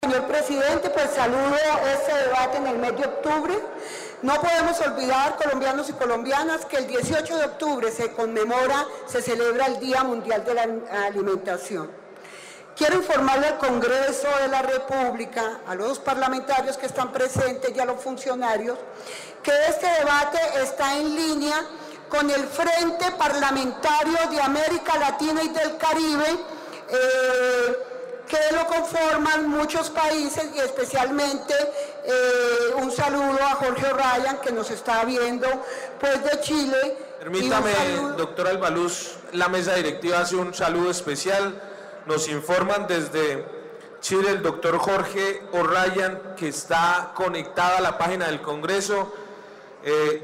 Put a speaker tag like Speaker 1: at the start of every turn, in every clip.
Speaker 1: Señor presidente, pues saludo este debate en el mes de octubre. No podemos olvidar, colombianos y colombianas, que el 18 de octubre se celebra el Día Mundial de la Alimentación. Quiero informarle al Congreso de la República, a los parlamentarios que están presentes y a los funcionarios, que este debate está en línea con el Frente Parlamentario de América Latina y del Caribe, que lo conforman muchos países y especialmente un saludo a Jorge O'Ryan, que nos está viendo pues de Chile.
Speaker 2: Permítame, doctor Albaluz, la mesa directiva hace un saludo especial. Nos informan desde Chile el doctor Jorge O'Ryan, que está conectada a la página del Congreso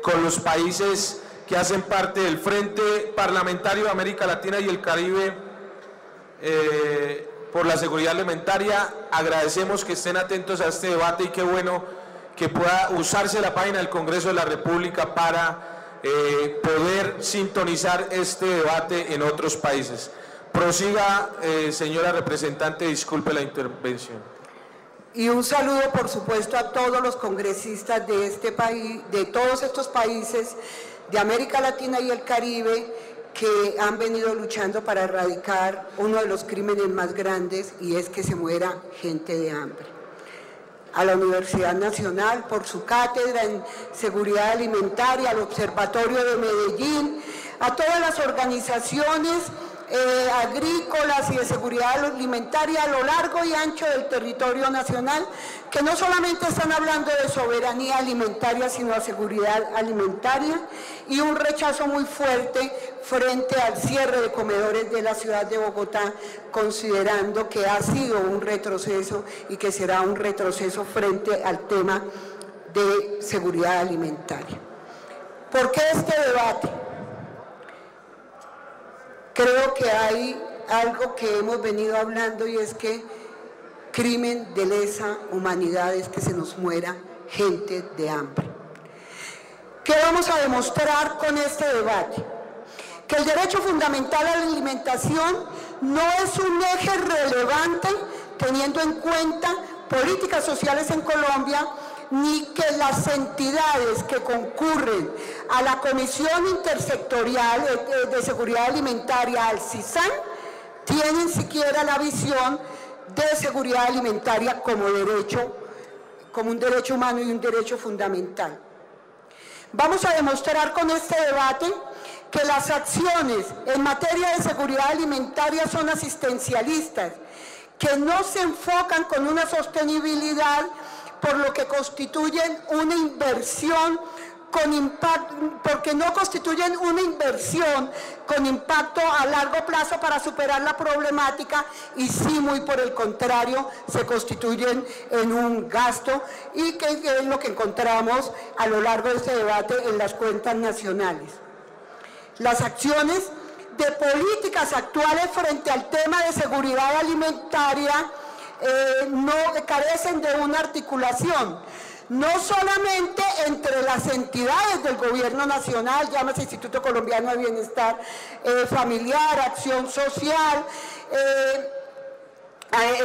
Speaker 2: con los países que hacen parte del Frente Parlamentario de América Latina y el Caribe por la seguridad alimentaria. Agradecemos que estén atentos a este debate y qué bueno que pueda usarse la página del Congreso de la República para poder sintonizar este debate en otros países. Prosiga, señora representante, disculpe la intervención.
Speaker 1: Y un saludo, por supuesto, a todos los congresistas de este país, de todos estos países de América Latina y el Caribe, que han venido luchando para erradicar uno de los crímenes más grandes, y es que se muera gente de hambre. A la Universidad Nacional por su cátedra en seguridad alimentaria, al Observatorio de Medellín, a todas las organizaciones agrícolas y de seguridad alimentaria a lo largo y ancho del territorio nacional, que no solamente están hablando de soberanía alimentaria, sino de seguridad alimentaria, y un rechazo muy fuerte frente al cierre de comedores de la ciudad de Bogotá, considerando que ha sido un retroceso y que será un retroceso frente al tema de seguridad alimentaria. ¿Por qué este debate? Creo que hay algo que hemos venido hablando, y es que crimen de lesa humanidad es que se nos muera gente de hambre. ¿Qué vamos a demostrar con este debate? Que el derecho fundamental a la alimentación no es un eje relevante teniendo en cuenta políticas sociales en Colombia, ni que las entidades que concurren a la Comisión Intersectorial de Seguridad Alimentaria, al CISAN, tienen siquiera la visión de seguridad alimentaria como un derecho humano y un derecho fundamental. Vamos a demostrar con este debate que las acciones en materia de seguridad alimentaria son asistencialistas, que no se enfocan con una sostenibilidad, por lo que constituyen una inversión con impacto, porque no constituyen una inversión con impacto a largo plazo para superar la problemática, y sí, muy por el contrario, se constituyen en un gasto, y que es lo que encontramos a lo largo de este debate en las cuentas nacionales. Las acciones de políticas actuales frente al tema de seguridad alimentaria no carecen de una articulación, no solamente entre las entidades del gobierno nacional, llámese Instituto Colombiano de Bienestar Familiar, Acción Social,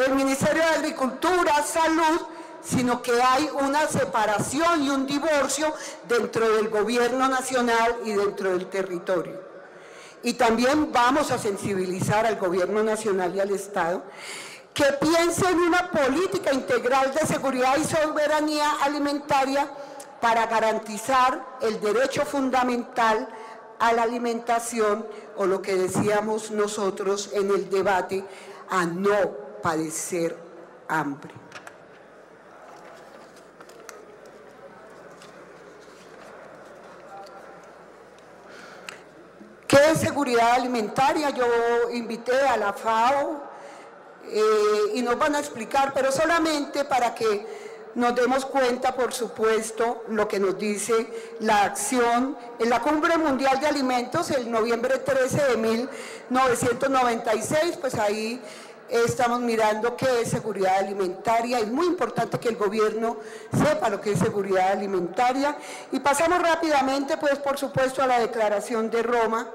Speaker 1: el Ministerio de Agricultura, Salud, sino que hay una separación y un divorcio dentro del gobierno nacional y dentro del territorio. Y también vamos a sensibilizar al gobierno nacional y al Estado que piense en una política integral de seguridad y soberanía alimentaria para garantizar el derecho fundamental a la alimentación, o lo que decíamos nosotros en el debate, a no padecer hambre. ¿Qué es seguridad alimentaria? Yo invité a la FAO y nos van a explicar, pero solamente para que nos demos cuenta, por supuesto, lo que nos dice la acción en la Cumbre Mundial de Alimentos, el noviembre 13 de 1996, pues ahí estamos mirando qué es seguridad alimentaria. Es muy importante que el gobierno sepa lo que es seguridad alimentaria. Y pasamos rápidamente, pues por supuesto, a la Declaración de Roma,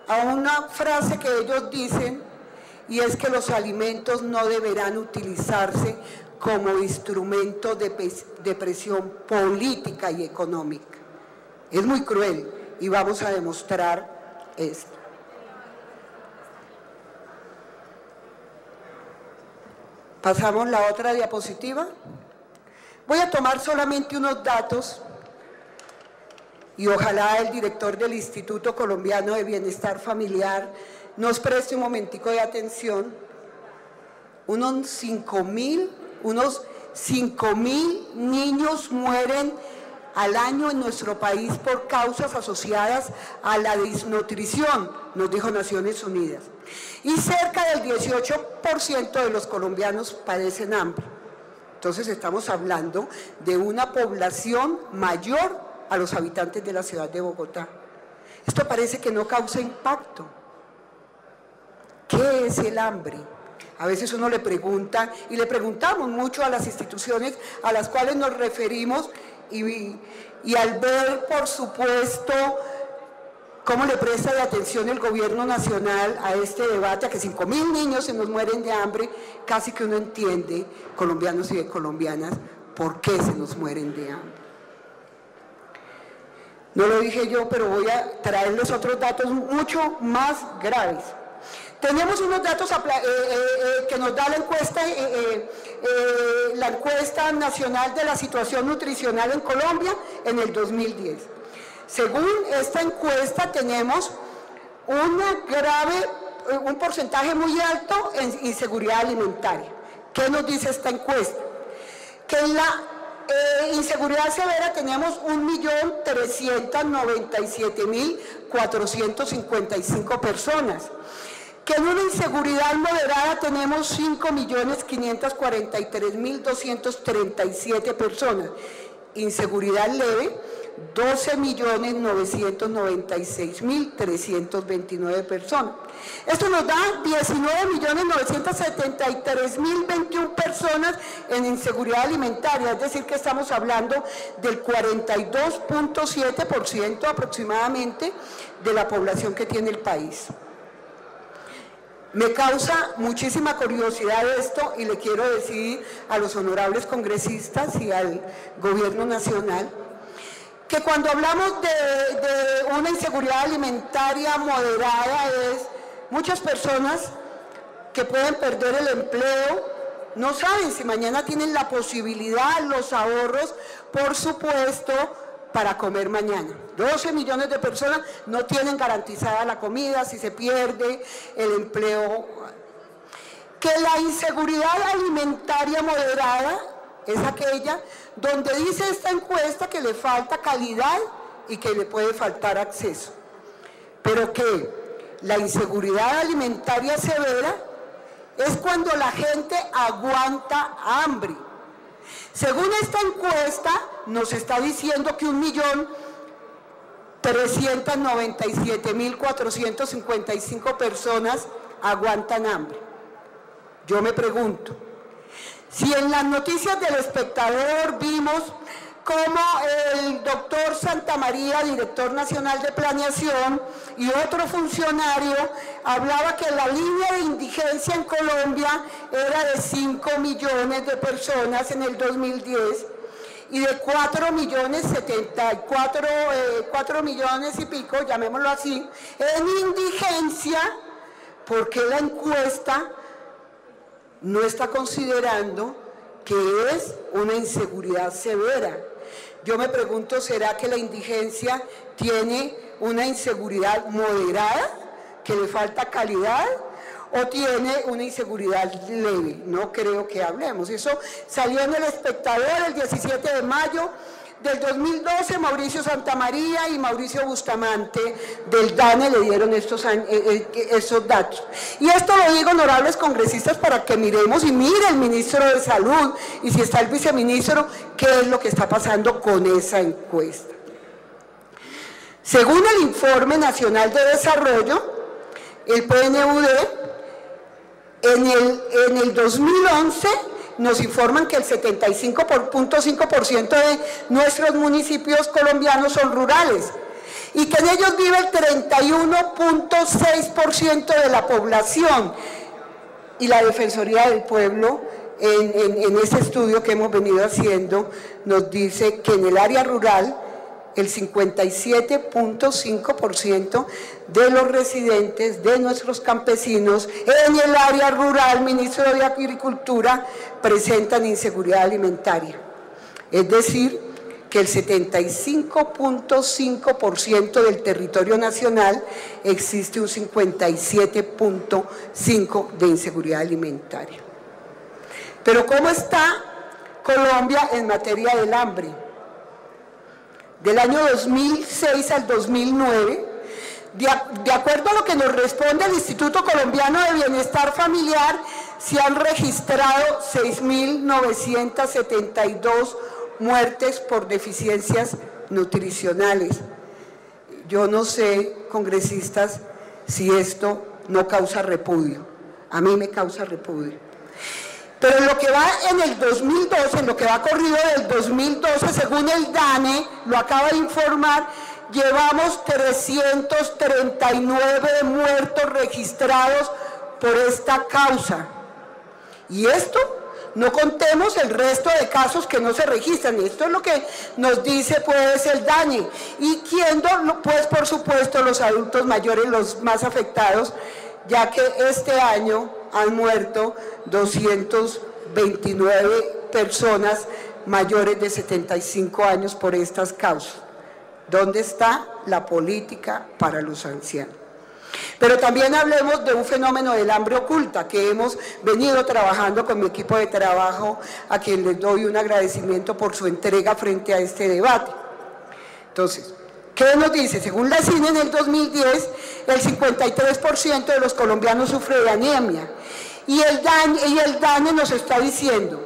Speaker 1: a una frase que ellos dicen, y es que los alimentos no deberán utilizarse como instrumento de presión política y económica. Es muy cruel y vamos a demostrar esto. Pasamos la otra diapositiva. Voy a tomar solamente unos datos y ojalá el director del Instituto Colombiano de Bienestar Familiar nos preste un momentico de atención. Unos 5.000 niños mueren al año en nuestro país por causas asociadas a la desnutrición, nos dijo Naciones Unidas. Y cerca del 18% de los colombianos padecen hambre. Entonces estamos hablando de una población mayor a los habitantes de la ciudad de Bogotá. Esto parece que no causa impacto. ¿Qué es el hambre? A veces uno le pregunta, y le preguntamos mucho a las instituciones a las cuales nos referimos, y al ver, por supuesto, cómo le presta de atención el gobierno nacional a este debate, a que 5.000 niños se nos mueren de hambre, casi que uno entiende, colombianos y colombianas, por qué se nos mueren de hambre. No lo dije yo, pero voy a traerles otros datos mucho más graves. Tenemos unos datos que nos da la encuesta nacional de la situación nutricional en Colombia en el 2010. Según esta encuesta tenemos un porcentaje muy alto en inseguridad alimentaria. ¿Qué nos dice esta encuesta? Que en la inseguridad severa tenemos 1.397.455 personas. Que en una inseguridad moderada tenemos 5.543.237 personas. Inseguridad leve, 12.996.329 personas. Esto nos da 19.973.021 personas en inseguridad alimentaria, es decir que estamos hablando del 42.7% aproximadamente de la población que tiene el país. Me causa muchísima curiosidad esto y le quiero decir a los honorables congresistas y al gobierno nacional que cuando hablamos de una inseguridad alimentaria moderada es muchas personas que pueden perder el empleo, no saben si mañana tienen la posibilidad, los ahorros, por supuesto, para comer mañana. 12 millones de personas no tienen garantizada la comida, si se pierde el empleo. Que la inseguridad alimentaria moderada es aquella donde dice esta encuesta que le falta calidad y que le puede faltar acceso. Pero que la inseguridad alimentaria severa es cuando la gente aguanta hambre. Según esta encuesta, nos está diciendo que 1.397.455 personas aguantan hambre. Yo me pregunto, si en las noticias del Espectador vimos cómo el doctor Santamaría, director nacional de planeación, y otro funcionario, hablaba que la línea de indigencia en Colombia era de 5 millones de personas en el 2010 y de 4 millones y pico, llamémoslo así, en indigencia, porque la encuesta no está considerando que es una inseguridad severa. Yo me pregunto, ¿será que la indigencia tiene una inseguridad moderada, que le falta calidad, o tiene una inseguridad leve? No creo que hablemos. Eso salió en El Espectador el 17 de mayo del 2012, Mauricio Santamaría y Mauricio Bustamante del DANE le dieron estos datos. Y esto lo digo, honorables congresistas, para que miremos y mire el ministro de Salud y si está el viceministro, qué es lo que está pasando con esa encuesta. Según el Informe Nacional de Desarrollo, el PNUD, en el 2011, nos informan que el 75.5% de nuestros municipios colombianos son rurales y que en ellos vive el 31.6% de la población. Y la Defensoría del Pueblo en ese estudio que hemos venido haciendo, nos dice que en el área rural el 57.5% de los residentes, de nuestros campesinos en el área rural, ministro de Agricultura, presentan inseguridad alimentaria. Es decir, que el 75.5% del territorio nacional existe un 57.5% de inseguridad alimentaria. Pero ¿cómo está Colombia en materia del hambre? Del año 2006 al 2009, de acuerdo a lo que nos responde el Instituto Colombiano de Bienestar Familiar, se han registrado 6.972 muertes por deficiencias nutricionales. Yo no sé, congresistas, si esto no causa repudio. A mí me causa repudio. Pero en lo que va en el 2012, en lo que va corrido del 2012, según el DANE, lo acaba de informar, llevamos 339 muertos registrados por esta causa. Y esto, no contemos el resto de casos que no se registran. Esto es lo que nos dice pues el DANE. Y quién, pues por supuesto los adultos mayores, los más afectados, ya que este año han muerto 229 personas mayores de 75 años por estas causas. ¿Dónde está la política para los ancianos? Pero también hablemos de un fenómeno del hambre oculta que hemos venido trabajando con mi equipo de trabajo, a quien les doy un agradecimiento por su entrega frente a este debate. Entonces, ¿qué nos dice? Según la CINE, en el 2010, el 53% de los colombianos sufre de anemia. Y el DANE nos está diciendo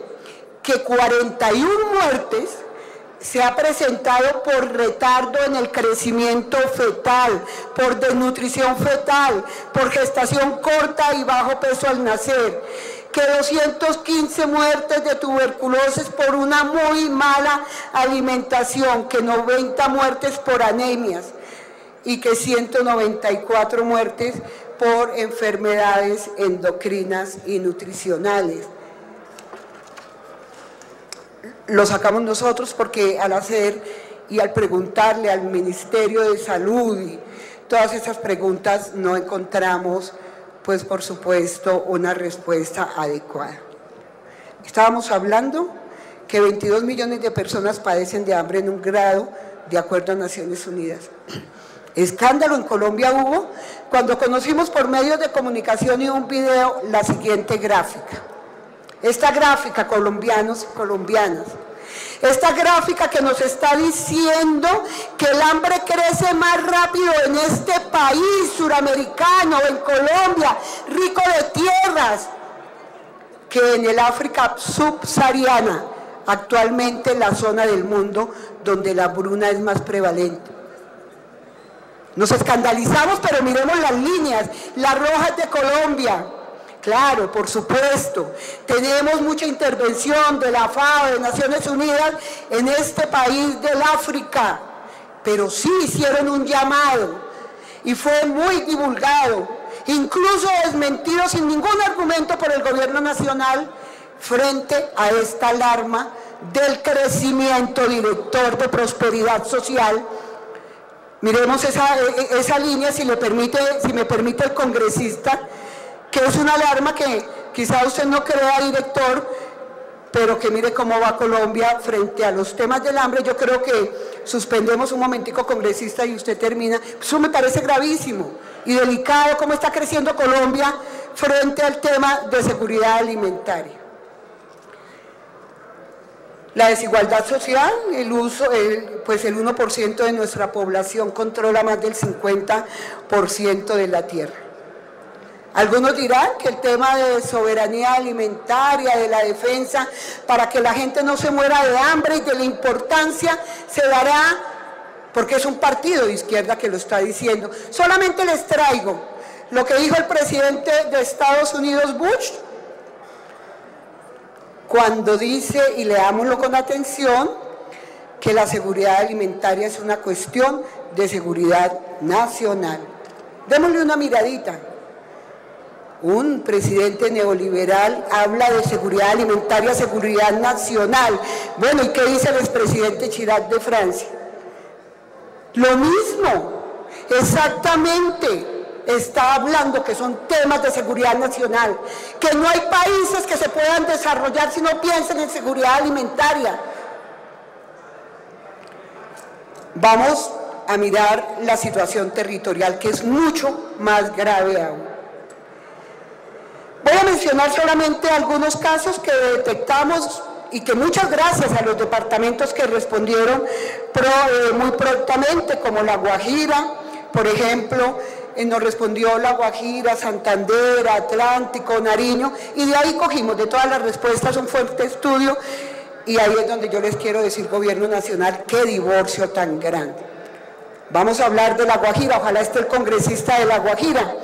Speaker 1: que 41 muertes se ha presentado por retardo en el crecimiento fetal, por desnutrición fetal, por gestación corta y bajo peso al nacer, que 215 muertes de tuberculosis por una muy mala alimentación, que 90 muertes por anemias y que 194 muertes por enfermedades endocrinas y nutricionales. Lo sacamos nosotros porque al hacer y al preguntarle al Ministerio de Salud y todas esas preguntas no encontramos, pues por supuesto, una respuesta adecuada. Estábamos hablando que 22 millones de personas padecen de hambre en un grado de acuerdo a Naciones Unidas. Escándalo en Colombia hubo cuando conocimos por medios de comunicación y un video la siguiente gráfica. Esta gráfica, colombianos y colombianas, esta gráfica que nos está diciendo que el hambre crece más rápido en este país suramericano, en Colombia, rico de tierras, que en el África subsahariana, actualmente la zona del mundo donde la hambruna es más prevalente. Nos escandalizamos, pero miremos las líneas, las rojas de Colombia. Claro, por supuesto, tenemos mucha intervención de la FAO, de Naciones Unidas, en este país del África, pero sí hicieron un llamado y fue muy divulgado, incluso desmentido sin ningún argumento por el gobierno nacional frente a esta alarma del crecimiento director de prosperidad social. Miremos esa línea, si me permite el congresista, que es una alarma que quizá usted no crea, director, pero que mire cómo va Colombia frente a los temas del hambre. Yo creo que suspendemos un momentico, congresista, y usted termina. Eso me parece gravísimo y delicado, cómo está creciendo Colombia frente al tema de seguridad alimentaria. La desigualdad social, pues el 1% de nuestra población controla más del 50% de la tierra. Algunos dirán que el tema de soberanía alimentaria, de la defensa, para que la gente no se muera de hambre y de la importancia, se dará, porque es un partido de izquierda que lo está diciendo. Solamente les traigo lo que dijo el presidente de Estados Unidos, Bush, cuando dice, y leámoslo con atención, que la seguridad alimentaria es una cuestión de seguridad nacional. Démosle una miradita. un presidente neoliberal habla de seguridad alimentaria, seguridad nacional. Bueno, ¿y qué dice el expresidente Chirac de Francia? Lo mismo, exactamente. Está hablando que son temas de seguridad nacional, que no hay países que se puedan desarrollar si no piensan en seguridad alimentaria. Vamos a mirar la situación territorial, que es mucho más grave aún. Voy a mencionar solamente algunos casos que detectamos y que muchas gracias a los departamentos que respondieron muy prontamente, como La Guajira, por ejemplo, nos respondió La Guajira, Santander, Atlántico, Nariño, y de ahí cogimos de todas las respuestas un fuerte estudio, y ahí es donde yo les quiero decir, Gobierno Nacional, qué divorcio tan grande. Vamos a hablar de La Guajira, ojalá esté el congresista de La Guajira.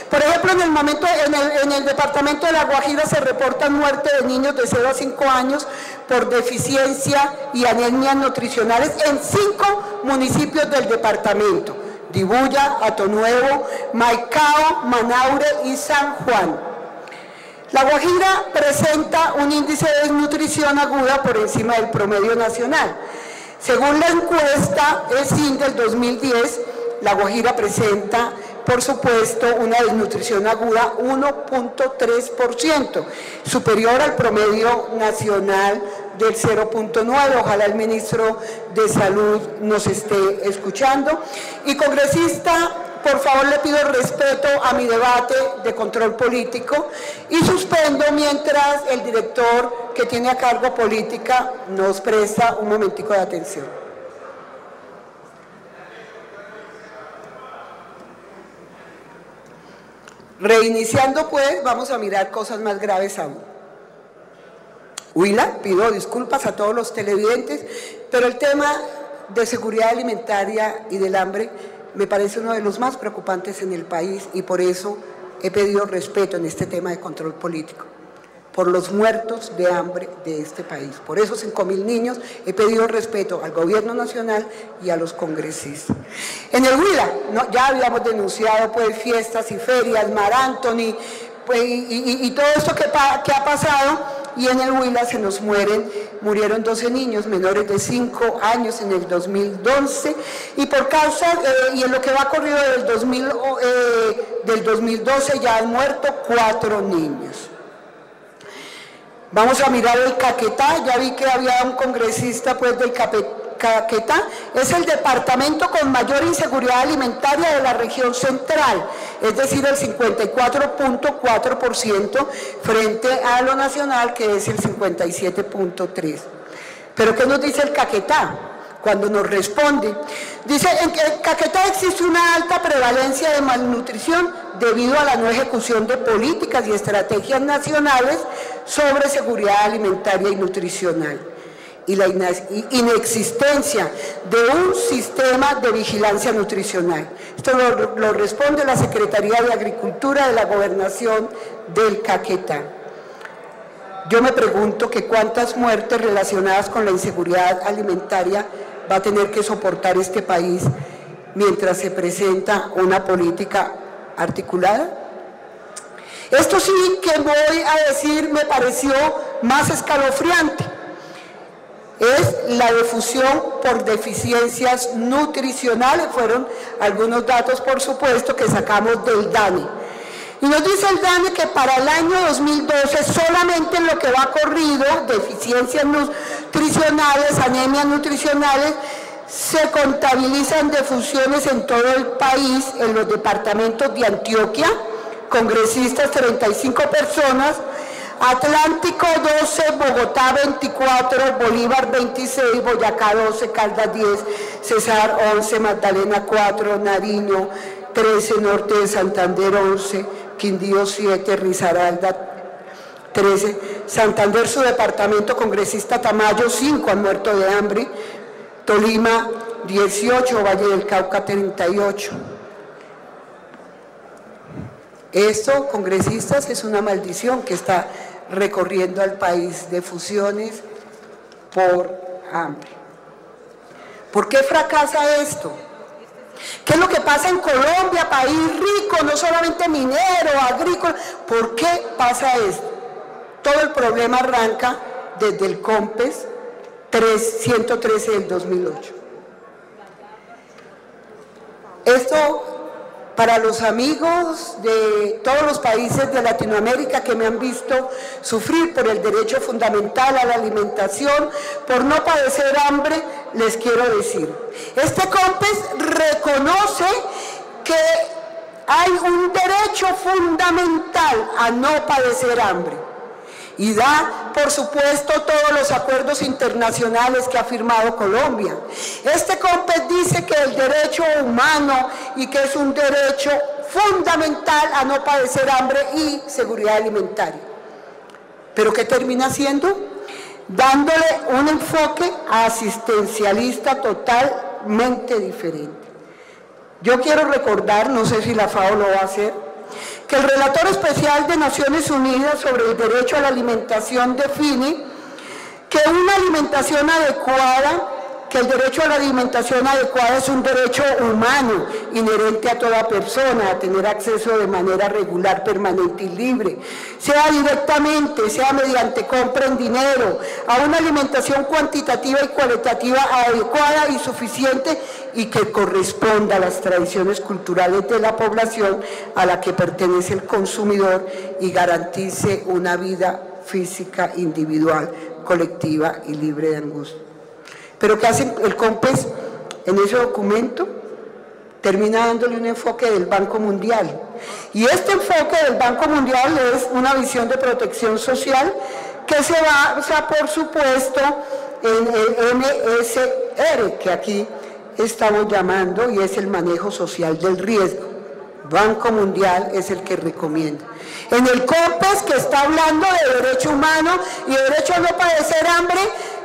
Speaker 1: Por ejemplo, en el departamento de La Guajira se reportan muertes de niños de 0 a 5 años por deficiencia y anemias nutricionales en 5 municipios del departamento: Dibuya, Atonuevo, Maicao, Manaure y San Juan. La Guajira presenta un índice de desnutrición aguda por encima del promedio nacional. Según la encuesta ESIN del 2010, La Guajira presenta, por supuesto, una desnutrición aguda 1.3%, superior al promedio nacional del 0.9. Ojalá el ministro de Salud nos esté escuchando. Y congresista, por favor le pido respeto a mi debate de control político y suspendo mientras el director que tiene a cargo política nos presta un momentico de atención. Reiniciando pues, vamos a mirar cosas más graves aún. Huila, pido disculpas a todos los televidentes, pero el tema de seguridad alimentaria y del hambre me parece uno de los más preocupantes en el país, y por eso he pedido respeto en este tema de control político, por los muertos de hambre de este país. Por esos 5.000 niños he pedido respeto al Gobierno Nacional y a los congresistas. En el Huila, ya habíamos denunciado pues fiestas y ferias, Mar Anthony, pues, y todo esto que ha pasado. Y en el Huila se nos murieron 12 niños menores de 5 años en el 2012, y por causa, y en lo que va corrido del 2012 ya han muerto 4 niños. Vamos a mirar el Caquetá, ya vi que había un congresista pues del Caquetá, es el departamento con mayor inseguridad alimentaria de la región central, es decir, el 54.4% frente a lo nacional, que es el 57.3%. ¿Pero qué nos dice el Caquetá cuando nos responde? Dice, en Caquetá existe una alta prevalencia de malnutrición debido a la no ejecución de políticas y estrategias nacionales sobre seguridad alimentaria y nutricional, y la inexistencia de un sistema de vigilancia nutricional. Esto lo responde la Secretaría de Agricultura de la Gobernación del Caquetá. Yo me pregunto que cuántas muertes relacionadas con la inseguridad alimentaria va a tener que soportar este país mientras se presenta una política articulada. Esto sí que voy a decir me pareció más escalofriante. Es la difusión por deficiencias nutricionales. Fueron algunos datos, por supuesto, que sacamos del DANE. Y nos dice el DANE que para el año 2012, solamente en lo que va corrido, deficiencias nutricionales, anemias nutricionales, se contabilizan defunciones en todo el país, en los departamentos de Antioquia, congresistas 35 personas, Atlántico 12, Bogotá 24, Bolívar 26, Boyacá 12, Caldas 10, Cesar 11, Magdalena 4, Nariño 13, Norte de Santander 11, Quindío 7, Risaralda 13, Santander, su departamento, congresista Tamayo 5 han muerto de hambre, Tolima 18, Valle del Cauca 38. Esto, congresistas, es una maldición que está recorriendo al país, de fusiones por hambre. ¿Por qué fracasa esto? ¿Qué es lo que pasa en Colombia, país rico, no solamente minero, agrícola? ¿Por qué pasa esto? Todo el problema arranca desde el COMPES 113 del 2008. Esto, para los amigos de todos los países de Latinoamérica que me han visto sufrir por el derecho fundamental a la alimentación, por no padecer hambre, les quiero decir, este COMPES reconoce que hay un derecho fundamental a no padecer hambre y da, por supuesto, todos los acuerdos internacionales que ha firmado Colombia. Este COMPES dice que el derecho humano y que es un derecho fundamental a no padecer hambre y seguridad alimentaria. ¿Pero qué termina haciendo? Dándole un enfoque asistencialista totalmente diferente. Yo quiero recordar, no sé si la FAO lo va a hacer, que el relator especial de Naciones Unidas sobre el derecho a la alimentación define que una alimentación adecuada, que el derecho a la alimentación adecuada es un derecho humano inherente a toda persona, a tener acceso de manera regular, permanente y libre, sea directamente, sea mediante compra en dinero, a una alimentación cuantitativa y cualitativa adecuada y suficiente y que corresponda a las tradiciones culturales de la población a la que pertenece el consumidor y garantice una vida física, individual, colectiva y libre de angustia. Pero ¿qué hace el COMPES en ese documento? Termina dándole un enfoque del Banco Mundial. Y este enfoque del Banco Mundial es una visión de protección social que se basa, por supuesto, en el MSR, que aquí estamos llamando, y es el manejo social del riesgo. Banco Mundial es el que recomienda. En el COMPES, que está hablando de derecho humano y de derecho a no padecer hambre,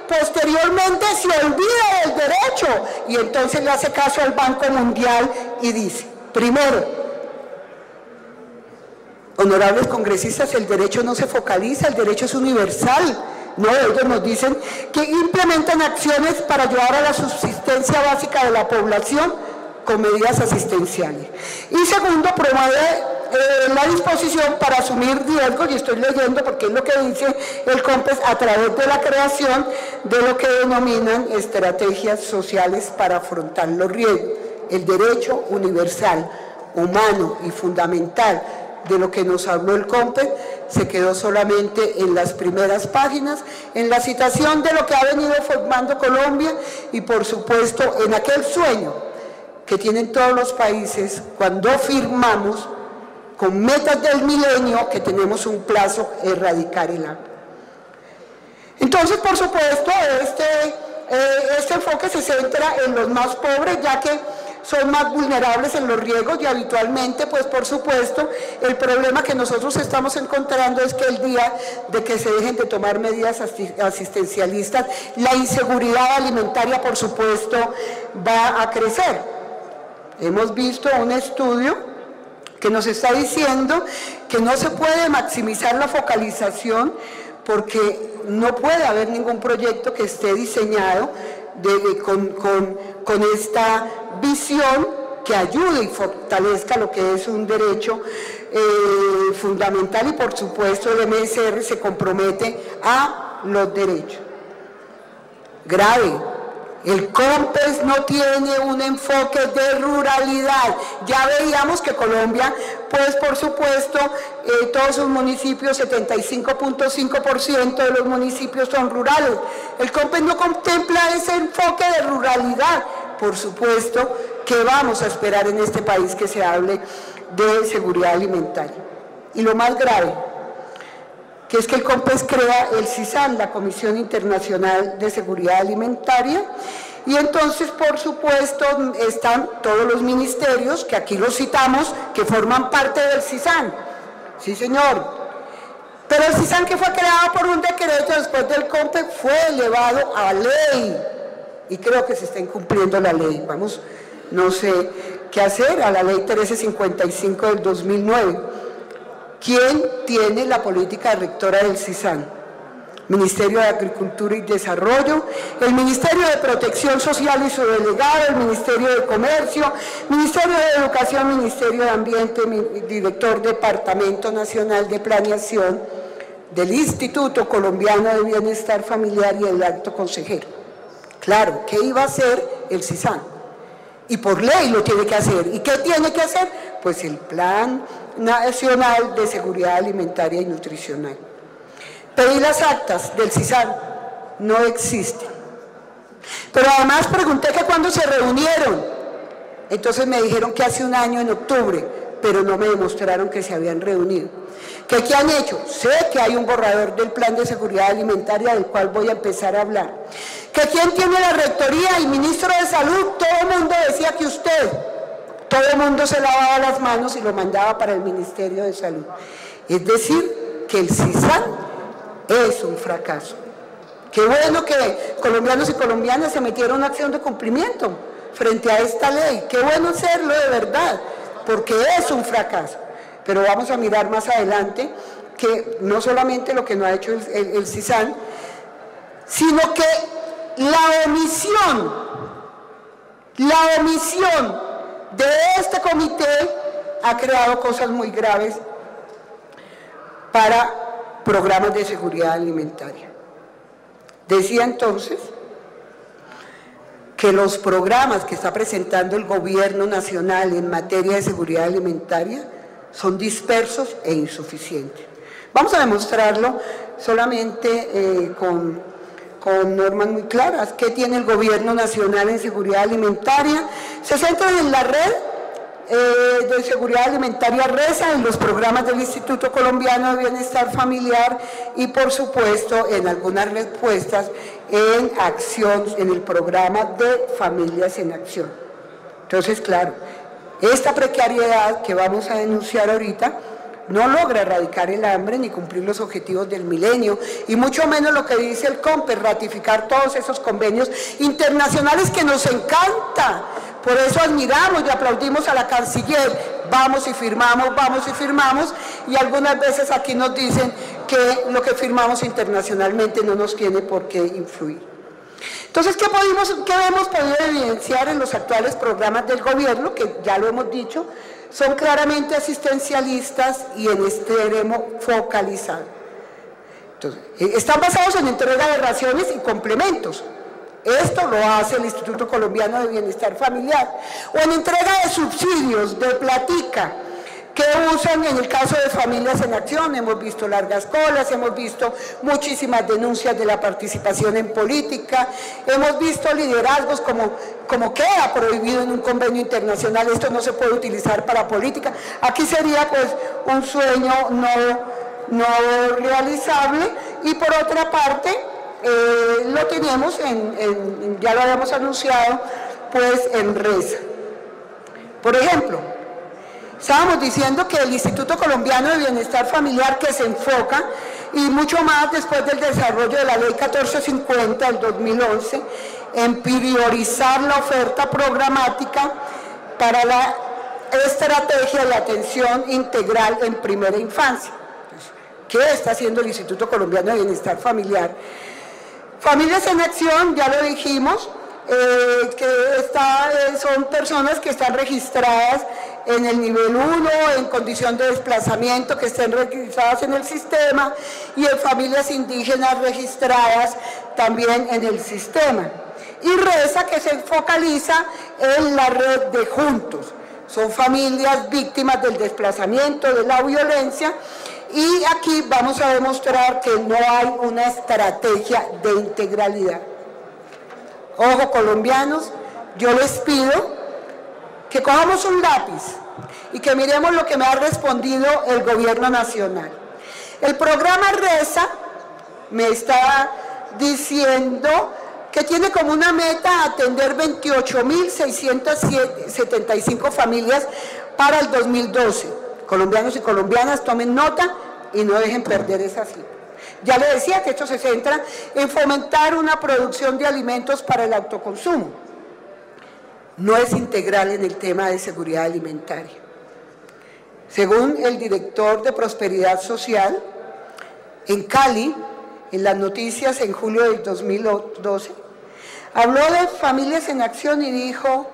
Speaker 1: posteriormente se olvida del derecho y entonces le hace caso al Banco Mundial y dice, primero, honorables congresistas, el derecho no se focaliza, el derecho es universal. No, ellos nos dicen que implementan acciones para ayudar a la subsistencia básica de la población con medidas asistenciales. Y segundo, promueve la disposición para asumir riesgos, y estoy leyendo porque es lo que dice el COMPES, a través de la creación de lo que denominan estrategias sociales para afrontar los riesgos. El derecho universal, humano y fundamental de lo que nos habló el COMPES se quedó solamente en las primeras páginas, en la citación de lo que ha venido formando Colombia y por supuesto en aquel sueño que tienen todos los países cuando firmamos con metas del milenio que tenemos un plazo erradicar el hambre. Entonces, por supuesto, este enfoque se centra en los más pobres, ya que son más vulnerables en los riesgos y habitualmente, pues por supuesto, el problema que nosotros estamos encontrando es que el día de que se dejen de tomar medidas asistencialistas, la inseguridad alimentaria, por supuesto, va a crecer. Hemos visto un estudio que nos está diciendo que no se puede maximizar la focalización porque no puede haber ningún proyecto que esté diseñado con esta visión que ayude y fortalezca lo que es un derecho fundamental y por supuesto el MSR se compromete a los derechos. Grave. El COMPES no tiene un enfoque de ruralidad. Ya veíamos que Colombia, pues por supuesto, todos sus municipios, 75.5% de los municipios son rurales. El COMPES no contempla ese enfoque de ruralidad. Por supuesto que vamos a esperar en este país que se hable de seguridad alimentaria. Y lo más grave, que es que el COMPES crea el CISAN, la Comisión Internacional de Seguridad Alimentaria, y entonces, por supuesto, están todos los ministerios, que aquí los citamos, que forman parte del CISAN. Sí, señor. Pero el CISAN, que fue creado por un decreto después del COMPES, fue elevado a ley, y creo que se está incumpliendo la ley. Vamos, no sé qué hacer, a la ley 1355 del 2009. ¿Quién tiene la política rectora del CISAN? Ministerio de Agricultura y Desarrollo, el Ministerio de Protección Social y su delegado, el Ministerio de Comercio, Ministerio de Educación, Ministerio de Ambiente, director Departamento Nacional de Planeación del Instituto Colombiano de Bienestar Familiar y el alto consejero. Claro, ¿qué iba a hacer el CISAN? Y por ley lo tiene que hacer. ¿Y qué tiene que hacer? Pues el Plan Nacional de Seguridad Alimentaria y Nutricional. Pedí las actas del CISAN, no existen. Pero además pregunté que cuándo se reunieron. Entonces me dijeron que hace un año, en octubre, pero no me demostraron que se habían reunido. ¿Qué han hecho? Sé que hay un borrador del Plan de Seguridad Alimentaria del cual voy a empezar a hablar. ¿Que quién tiene la rectoría? El ministro de Salud. Todo el mundo decía que usted. Todo el mundo se lavaba las manos y lo mandaba para el Ministerio de Salud. Es decir, que el CISAN es un fracaso. Qué bueno que colombianos y colombianas se metieron en acción de cumplimiento frente a esta ley. Qué bueno hacerlo de verdad, porque es un fracaso. Pero vamos a mirar más adelante que no solamente lo que no ha hecho el CISAN, sino que la omisión de este comité ha creado cosas muy graves para programas de seguridad alimentaria. Decía entonces que los programas que está presentando el gobierno nacional en materia de seguridad alimentaria son dispersos e insuficientes. Vamos a demostrarlo solamente con normas muy claras. ¿Qué tiene el gobierno nacional en seguridad alimentaria? Se centran en la red de seguridad alimentaria RESA, en los programas del Instituto Colombiano de Bienestar Familiar y por supuesto en algunas respuestas en acción, en el programa de Familias en Acción. Entonces, claro, esta precariedad que vamos a denunciar ahorita no logra erradicar el hambre ni cumplir los objetivos del milenio, y mucho menos lo que dice el COMPES, ratificar todos esos convenios internacionales que nos encanta. Por eso admiramos y aplaudimos a la canciller, vamos y firmamos, y algunas veces aquí nos dicen que lo que firmamos internacionalmente no nos tiene por qué influir. Entonces, ¿qué hemos podido evidenciar en los actuales programas del gobierno? Que ya lo hemos dicho, son claramente asistencialistas y en extremo focalizados. Entonces, están basados en entrega de raciones y complementos. Esto lo hace el Instituto Colombiano de Bienestar Familiar. O en entrega de subsidios, de platica, que usan en el caso de Familias en Acción. Hemos visto largas colas, hemos visto muchísimas denuncias de la participación en política, hemos visto liderazgos como queda prohibido en un convenio internacional, esto no se puede utilizar para política. Aquí sería pues un sueño no realizable. Y por otra parte, lo tenemos ya lo habíamos anunciado, pues en RESA. Por ejemplo, estábamos diciendo que el Instituto Colombiano de Bienestar Familiar, que se enfoca, y mucho más después del desarrollo de la Ley 1450 del 2011, en priorizar la oferta programática para la estrategia de atención integral en primera infancia. ¿Qué está haciendo el Instituto Colombiano de Bienestar Familiar? Familias en Acción, ya lo dijimos, son personas que están registradas en el nivel 1, en condición de desplazamiento, que estén registradas en el sistema, y en familias indígenas registradas también en el sistema. Y RESA, que se focaliza en la red de Juntos. Son familias víctimas del desplazamiento, de la violencia, y aquí vamos a demostrar que no hay una estrategia de integralidad. Ojo, colombianos, yo les pido que cojamos un lápiz y que miremos lo que me ha respondido el gobierno nacional. El programa RESA me está diciendo que tiene como una meta atender 28.675 familias para el 2012. Colombianos y colombianas, tomen nota y no dejen perder esa cifra. Ya le decía que esto se centra en fomentar una producción de alimentos para el autoconsumo. No es integral en el tema de seguridad alimentaria. Según el director de Prosperidad Social, en Cali, en las noticias en julio del 2012, habló de Familias en Acción y dijo,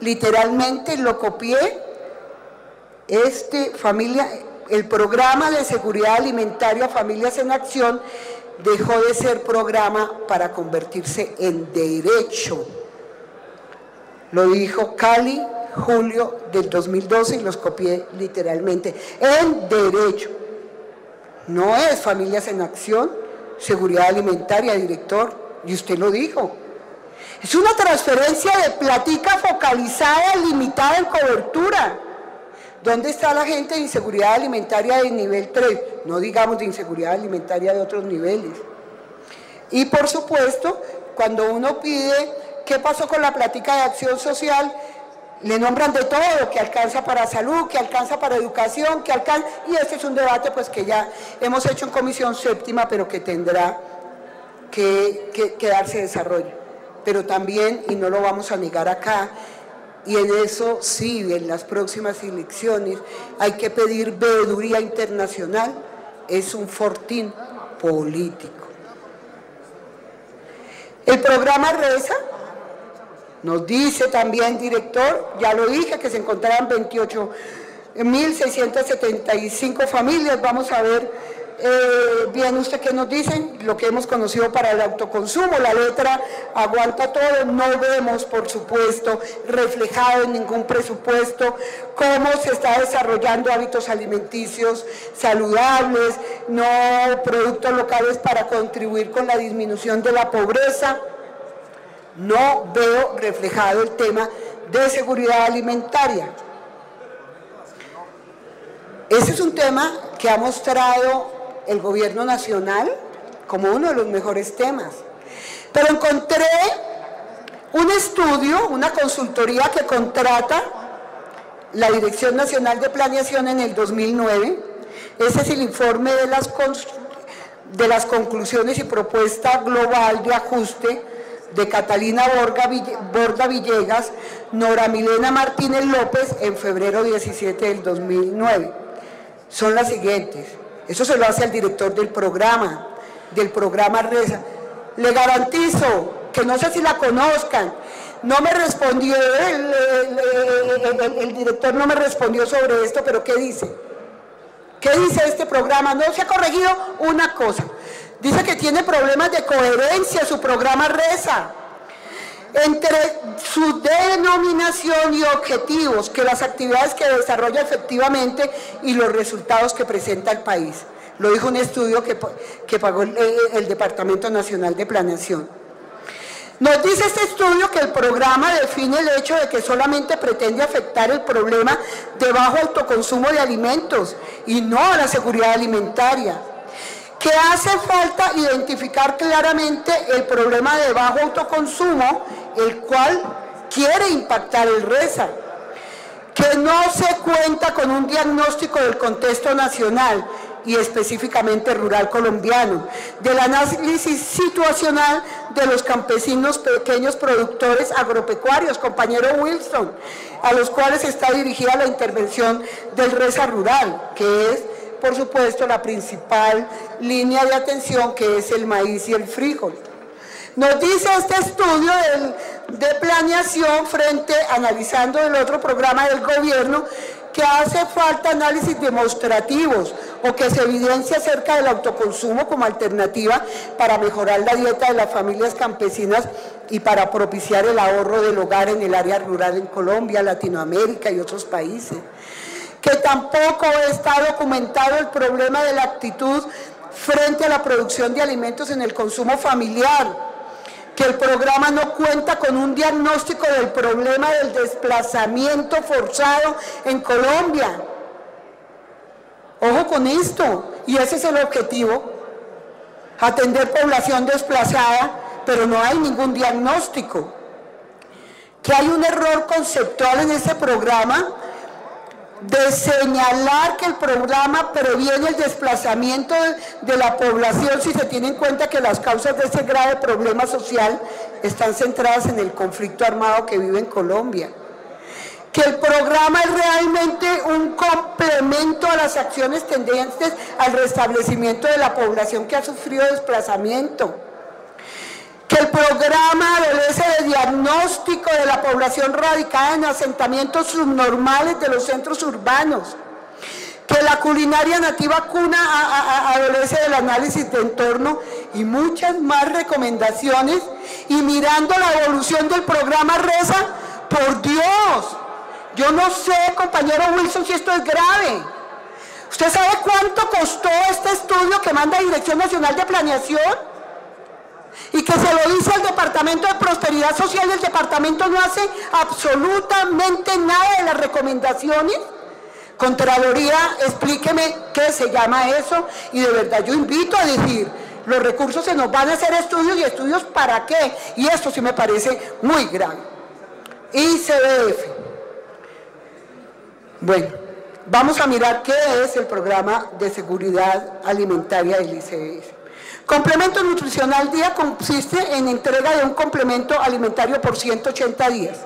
Speaker 1: literalmente lo copié, el programa de seguridad alimentaria Familias en Acción dejó de ser programa para convertirse en derecho. Lo dijo Cali, julio del 2012, y los copié literalmente. En derecho. No es Familias en Acción, seguridad alimentaria, director, y usted lo dijo. Es una transferencia de platica focalizada, limitada en cobertura. ¿Dónde está la gente de inseguridad alimentaria de nivel 3? No digamos de inseguridad alimentaria de otros niveles. Y por supuesto, cuando uno pide qué pasó con la plática de acción social, le nombran de todo, que alcanza para salud, que alcanza para educación, que alcanza... Y este es un debate pues que ya hemos hecho en Comisión Séptima, pero que tendrá que darse desarrollo. Pero también, y no lo vamos a negar acá, y en eso sí, en las próximas elecciones hay que pedir veeduría internacional, es un fortín político. El programa RESA nos dice también, director, ya lo dije, que se encontraban 28.675 familias. Vamos a ver bien usted qué nos dicen, lo que hemos conocido para el autoconsumo. La letra aguanta todo, no vemos, por supuesto, reflejado en ningún presupuesto cómo se está desarrollando hábitos alimenticios saludables, no productos locales para contribuir con la disminución de la pobreza. No veo reflejado el tema de seguridad alimentaria. Ese es un tema que ha mostrado el gobierno nacional como uno de los mejores temas. Pero encontré un estudio, una consultoría que contrata la Dirección Nacional de Planeación en el 2009. Ese es el informe de las conclusiones y propuesta global de ajuste de Catalina Borda Villegas, Nora Milena Martínez López, en febrero 17 del 2009. Son las siguientes. Eso se lo hace al director del programa RESA. Le garantizo que no sé si la conozcan. No me respondió, el director no me respondió sobre esto, pero ¿qué dice? ¿Qué dice este programa? No se ha corregido una cosa. Dice que tiene problemas de coherencia su programa RESA entre su denominación y objetivos, que las actividades que desarrolla efectivamente y los resultados que presenta el país. Lo dijo un estudio que pagó el Departamento Nacional de Planeación. Nos dice este estudio que el programa define el hecho de que solamente pretende afectar el problema de bajo autoconsumo de alimentos y no a la seguridad alimentaria. Que hace falta identificar claramente el problema de bajo autoconsumo, el cual quiere impactar el RESA, que no se cuenta con un diagnóstico del contexto nacional y específicamente rural colombiano, del análisis situacional de los campesinos pequeños productores agropecuarios, compañero Wilson, a los cuales está dirigida la intervención del RESA rural, que es, por supuesto, la principal línea de atención, que es el maíz y el frijol. Nos dice este estudio de planeación analizando el otro programa del gobierno, que hace falta análisis demostrativos o que se evidencia acerca del autoconsumo como alternativa para mejorar la dieta de las familias campesinas y para propiciar el ahorro del hogar en el área rural en Colombia, Latinoamérica y otros países. Que tampoco está documentado el problema de la actitud frente a la producción de alimentos en el consumo familiar, que el programa no cuenta con un diagnóstico del problema del desplazamiento forzado en Colombia. Ojo con esto, y ese es el objetivo, atender población desplazada, pero no hay ningún diagnóstico. Que hay un error conceptual en ese programa, de señalar que el programa previene el desplazamiento de la población si se tiene en cuenta que las causas de ese grave problema social están centradas en el conflicto armado que vive en Colombia. que el programa es realmente un complemento a las acciones tendentes al restablecimiento de la población que ha sufrido desplazamiento, que el programa adolece de diagnóstico de la población radicada en asentamientos subnormales de los centros urbanos, que la culinaria nativa cuna adolece del análisis de entorno y muchas más recomendaciones, y mirando la evolución del programa RESA, por Dios, yo no sé, compañero Wilson, si esto es grave. ¿Usted sabe cuánto costó este estudio que manda Dirección Nacional de Planeación? Y que se lo dice al Departamento de Prosperidad Social, y el departamento no hace absolutamente nada de las recomendaciones. Contraloría, explíqueme qué se llama eso, y de verdad yo invito a decir, los recursos se nos van a hacer estudios, y estudios para qué, y esto sí me parece muy grave. ICBF. Bueno, vamos a mirar qué es el programa de seguridad alimentaria del ICBF. Complemento nutricional día consiste en entrega de un complemento alimentario por 180 días.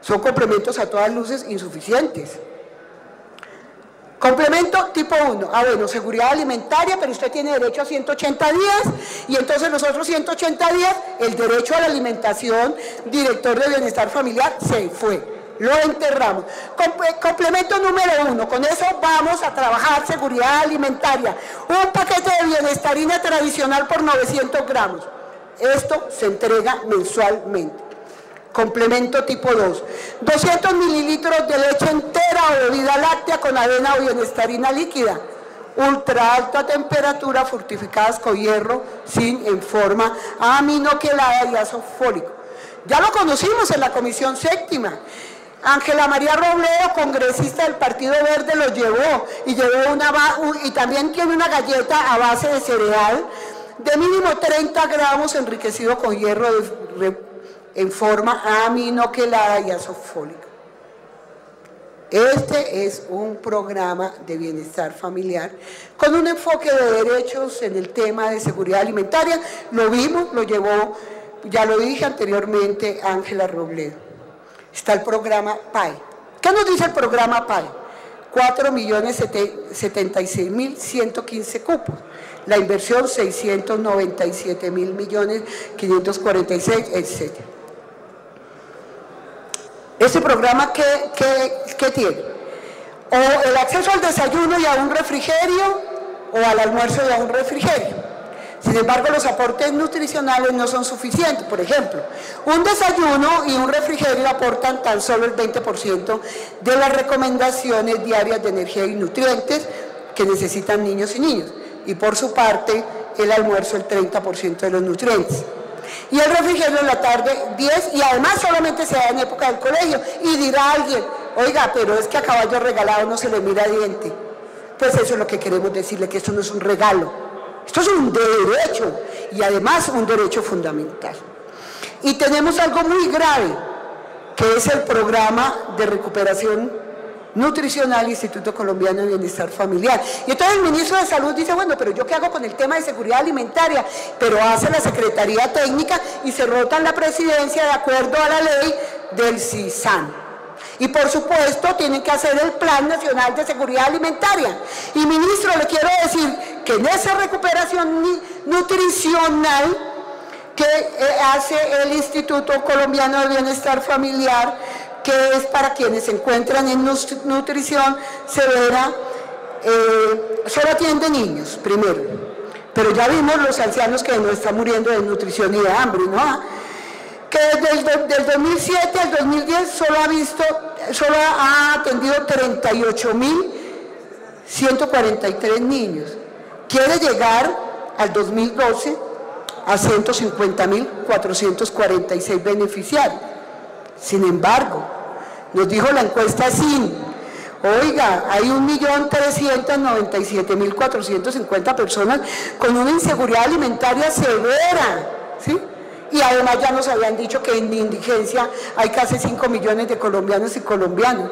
Speaker 1: Son complementos a todas luces insuficientes. Complemento tipo 1, bueno, seguridad alimentaria, pero usted tiene derecho a 180 días, y entonces los otros 180 días, el derecho a la alimentación, director de bienestar familiar, se fue. Lo enterramos. Complemento número 1, con eso vamos a trabajar seguridad alimentaria. Un paquete de bienestarina tradicional por 900 gramos. Esto se entrega mensualmente. Complemento tipo 2, 200 mililitros de leche entera o bebida láctea con avena o bienestarina líquida. Ultra alta temperatura, fortificadas con hierro, zinc en forma aminoquelada y ácido fólico. Ya lo conocimos en la Comisión Séptima. Ángela María Robledo, congresista del Partido Verde, lo llevó, y también tiene una galleta a base de cereal de mínimo 30 gramos enriquecido con hierro en forma aminoquelada y ácido fólico. Este es un programa de bienestar familiar con un enfoque de derechos en el tema de seguridad alimentaria. Lo vimos, lo llevó, ya lo dije anteriormente, Ángela Robledo. Está el programa PAE. ¿Qué nos dice el programa PAE? 4.076.115 cupos. La inversión 697.546.000, etc. ¿Este programa qué tiene? O el acceso al desayuno y a un refrigerio, o al almuerzo y a un refrigerio. Sin embargo, los aportes nutricionales no son suficientes. Por ejemplo, un desayuno y un refrigerio aportan tan solo el 20% de las recomendaciones diarias de energía y nutrientes que necesitan niños y niñas. Y por su parte, el almuerzo el 30% de los nutrientes. Y el refrigerio en la tarde 10, y además solamente se da en época del colegio. Y dirá alguien, oiga, pero es que a caballo regalado no se le mira diente. Pues eso es lo que queremos decirle, que esto no es un regalo. Esto es un derecho, y además un derecho fundamental. Y tenemos algo muy grave, que es el programa de recuperación nutricional Instituto Colombiano de Bienestar Familiar. Y entonces el ministro de Salud dice, bueno, pero ¿yo qué hago con el tema de seguridad alimentaria? Pero hace la Secretaría Técnica y se rotan la presidencia de acuerdo a la ley del CISAN. Y por supuesto tienen que hacer el Plan Nacional de Seguridad Alimentaria. Y ministro, le quiero decir que en esa recuperación nutricional que hace el Instituto Colombiano de Bienestar Familiar, que es para quienes se encuentran en nutrición severa, solo atiende niños primero, pero ya vimos los ancianos que no están muriendo de nutrición y de hambre, ¿no? Que desde el 2007 al 2010 solo ha atendido 38.143 niños. Quiere llegar al 2012 a 150.446 beneficiarios. Sin embargo, nos dijo la encuesta SIN, oiga, hay 1.397.450 personas con una inseguridad alimentaria severa, ¿sí? Y además ya nos habían dicho que en indigencia hay casi 5 millones de colombianos y colombianas.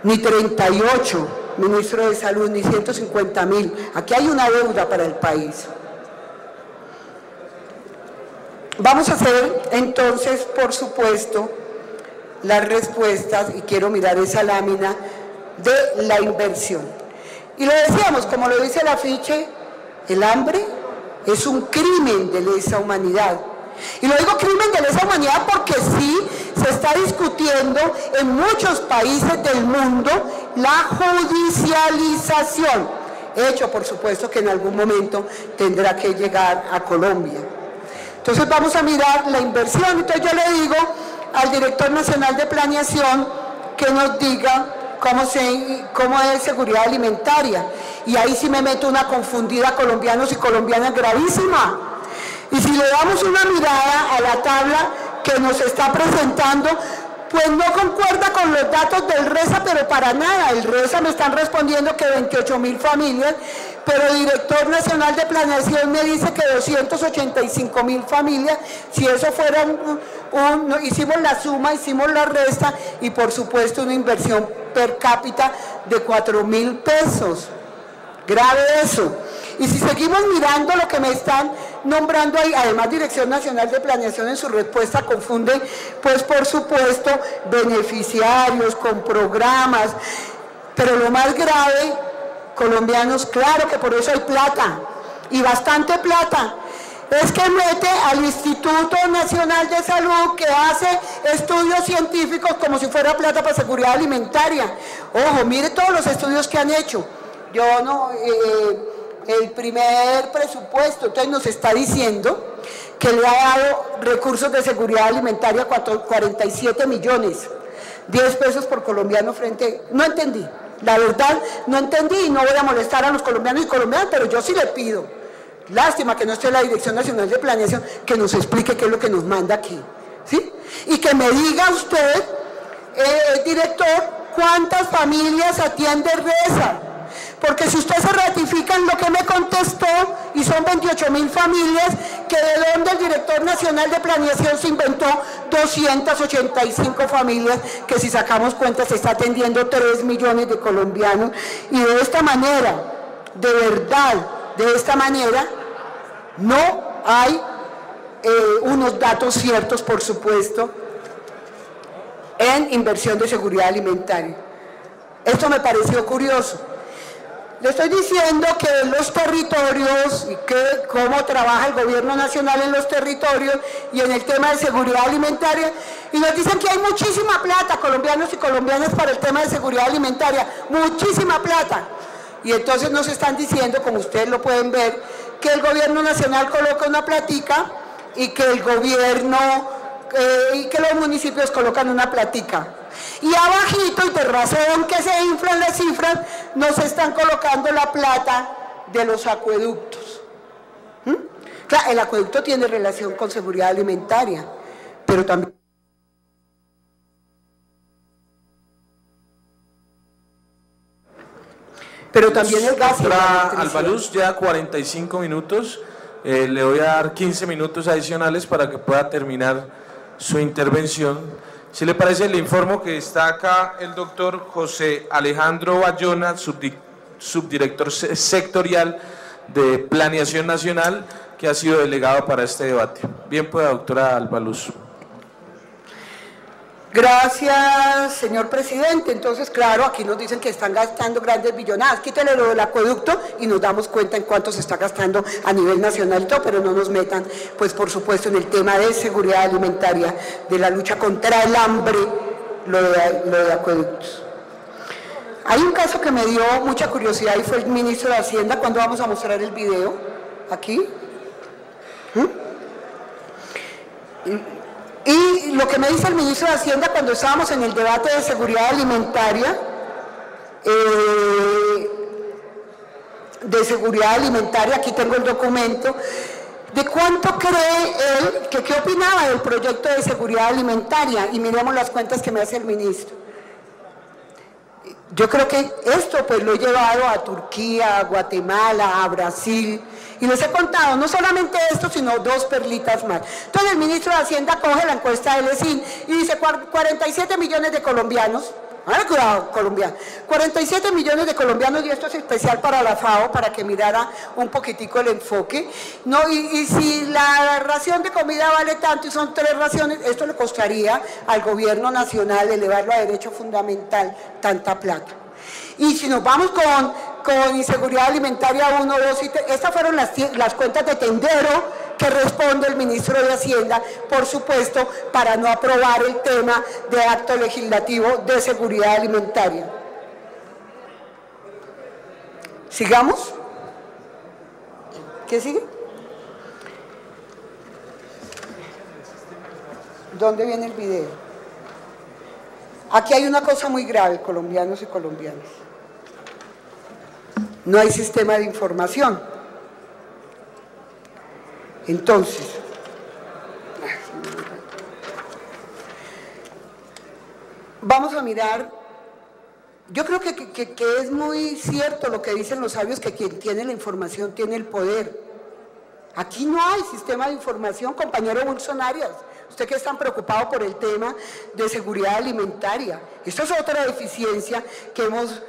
Speaker 1: Ni 38, ministro de Salud, ni 150.000. Aquí hay una deuda para el país. Vamos a hacer entonces, por supuesto, las respuestas, y quiero mirar esa lámina de la inversión. Y lo decíamos, como lo dice el afiche, el hambre es un crimen de lesa humanidad. Y lo digo crimen de lesa humanidad porque sí se está discutiendo en muchos países del mundo la judicialización, hecho por supuesto que en algún momento tendrá que llegar a Colombia. Entonces vamos a mirar la inversión. Entonces yo le digo al director nacional de planeación que nos diga cómo es seguridad alimentaria. Y ahí sí me meto una confundida colombianos y colombianas gravísima. Y si le damos una mirada a la tabla que nos está presentando, pues no concuerda con los datos del RESA, pero para nada. El RESA me están respondiendo que 28.000 familias, pero el director nacional de planeación me dice que 285.000 familias. Si eso fuera hicimos la suma, hicimos la resta y por supuesto una inversión per cápita de 4.000 pesos. Grave eso. Y si seguimos mirando lo que me están nombrando ahí, además Dirección Nacional de Planeación en su respuesta confunde, pues por supuesto, beneficiarios con programas, pero lo más grave, colombianos, claro que por eso hay plata, y bastante plata, es que mete al Instituto Nacional de Salud que hace estudios científicos como si fuera plata para seguridad alimentaria. Ojo, mire todos los estudios que han hecho. Yo no... el primer presupuesto, entonces nos está diciendo que le ha dado recursos de seguridad alimentaria 47 millones, 10 pesos por colombiano frente... No entendí, la verdad no entendí y no voy a molestar a los colombianos y colombianas, pero yo sí le pido, lástima que no esté la Dirección Nacional de Planeación, que nos explique qué es lo que nos manda aquí, ¿sí? Y que me diga usted, director, cuántas familias atiende RESA. Porque si usted se ratifica en lo que me contestó, y son 28.000 familias, que de donde el director nacional de planeación se inventó 285 familias, que si sacamos cuentas se está atendiendo 3 millones de colombianos, y de esta manera, de verdad, de esta manera, no hay unos datos ciertos, por supuesto, en inversión de seguridad alimentaria. Esto me pareció curioso. Le estoy diciendo que en los territorios y que cómo trabaja el gobierno nacional en los territorios y en el tema de seguridad alimentaria, y nos dicen que hay muchísima plata, colombianos y colombianas, para el tema de seguridad alimentaria, muchísima plata. Y entonces nos están diciendo, como ustedes lo pueden ver, que el gobierno nacional coloca una platica y que el gobierno y que los municipios colocan una platica. Y abajito, y de razón que se inflan las cifras, nos están colocando la plata de los acueductos. Claro, el acueducto tiene relación con seguridad alimentaria, pero también... el gas.
Speaker 2: Doctora Albaluz, ya 45 minutos, le voy a dar 15 minutos adicionales para que pueda terminar su intervención. Si le parece, le informo que está acá el doctor José Alejandro Bayona, subdirector sectorial de Planeación Nacional, que ha sido delegado para este debate. Bien, pues, doctora Albaluz.
Speaker 1: Gracias, señor presidente. Entonces, claro, aquí nos dicen que están gastando grandes billonadas. Quítale lo del acueducto y nos damos cuenta en cuánto se está gastando a nivel nacional y todo, pero no nos metan, pues por supuesto, en el tema de seguridad alimentaria, de la lucha contra el hambre, lo de acueductos. Hay un caso que me dio mucha curiosidad y fue el ministro de Hacienda. ¿Cuándo vamos a mostrar el video? ¿Aquí? Y lo que me dice el ministro de Hacienda cuando estábamos en el debate de seguridad alimentaria, aquí tengo el documento, de cuánto cree él, que qué opinaba del proyecto de seguridad alimentaria, y miremos las cuentas que me hace el ministro. Yo creo que esto pues lo he llevado a Turquía, a Guatemala, a Brasil, y les he contado no solamente esto, sino 2 perlitas más. Entonces el ministro de Hacienda coge la encuesta del ESIN y dice 47 millones de colombianos, Cuidado, colombiano. 47 millones de colombianos, y esto es especial para la FAO, para que mirara un poquitico el enfoque. No, y si la ración de comida vale tanto y son 3 raciones, esto le costaría al gobierno nacional elevarlo a derecho fundamental tanta plata. Y si nos vamos con inseguridad alimentaria 1, 2 y 3, estas fueron las cuentas de Tendero, que responde el ministro de Hacienda, por supuesto, para no aprobar el tema de acto legislativo de seguridad alimentaria. ¿Sigamos? ¿Qué sigue? ¿Dónde viene el video? Aquí hay una cosa muy grave, colombianos y colombianas. No hay sistema de información. Entonces, vamos a mirar, yo creo que es muy cierto lo que dicen los sabios, que quien tiene la información tiene el poder. Aquí no hay sistema de información, compañero Wilson Arias, usted que es tan preocupado por el tema de seguridad alimentaria. Esto es otra deficiencia que hemos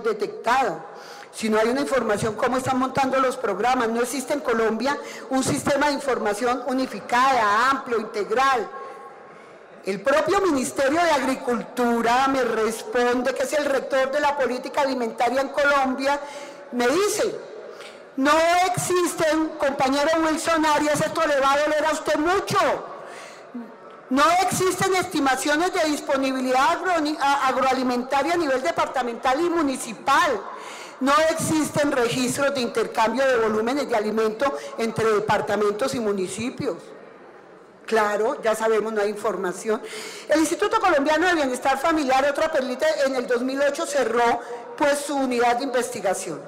Speaker 1: detectado. Si no hay una información, ¿cómo están montando los programas? No existe en Colombia un sistema de información unificada, amplio, integral. El propio Ministerio de Agricultura me responde, que es el rector de la política alimentaria en Colombia, me dice: no existen, compañero Wilson Arias, esto le va a doler a usted mucho, no existen estimaciones de disponibilidad agroalimentaria a nivel departamental y municipal. No existen registros de intercambio de volúmenes de alimento entre departamentos y municipios. Claro, ya sabemos, no hay información. El Instituto Colombiano de Bienestar Familiar, otra perlita, en el 2008 cerró pues su unidad de investigación.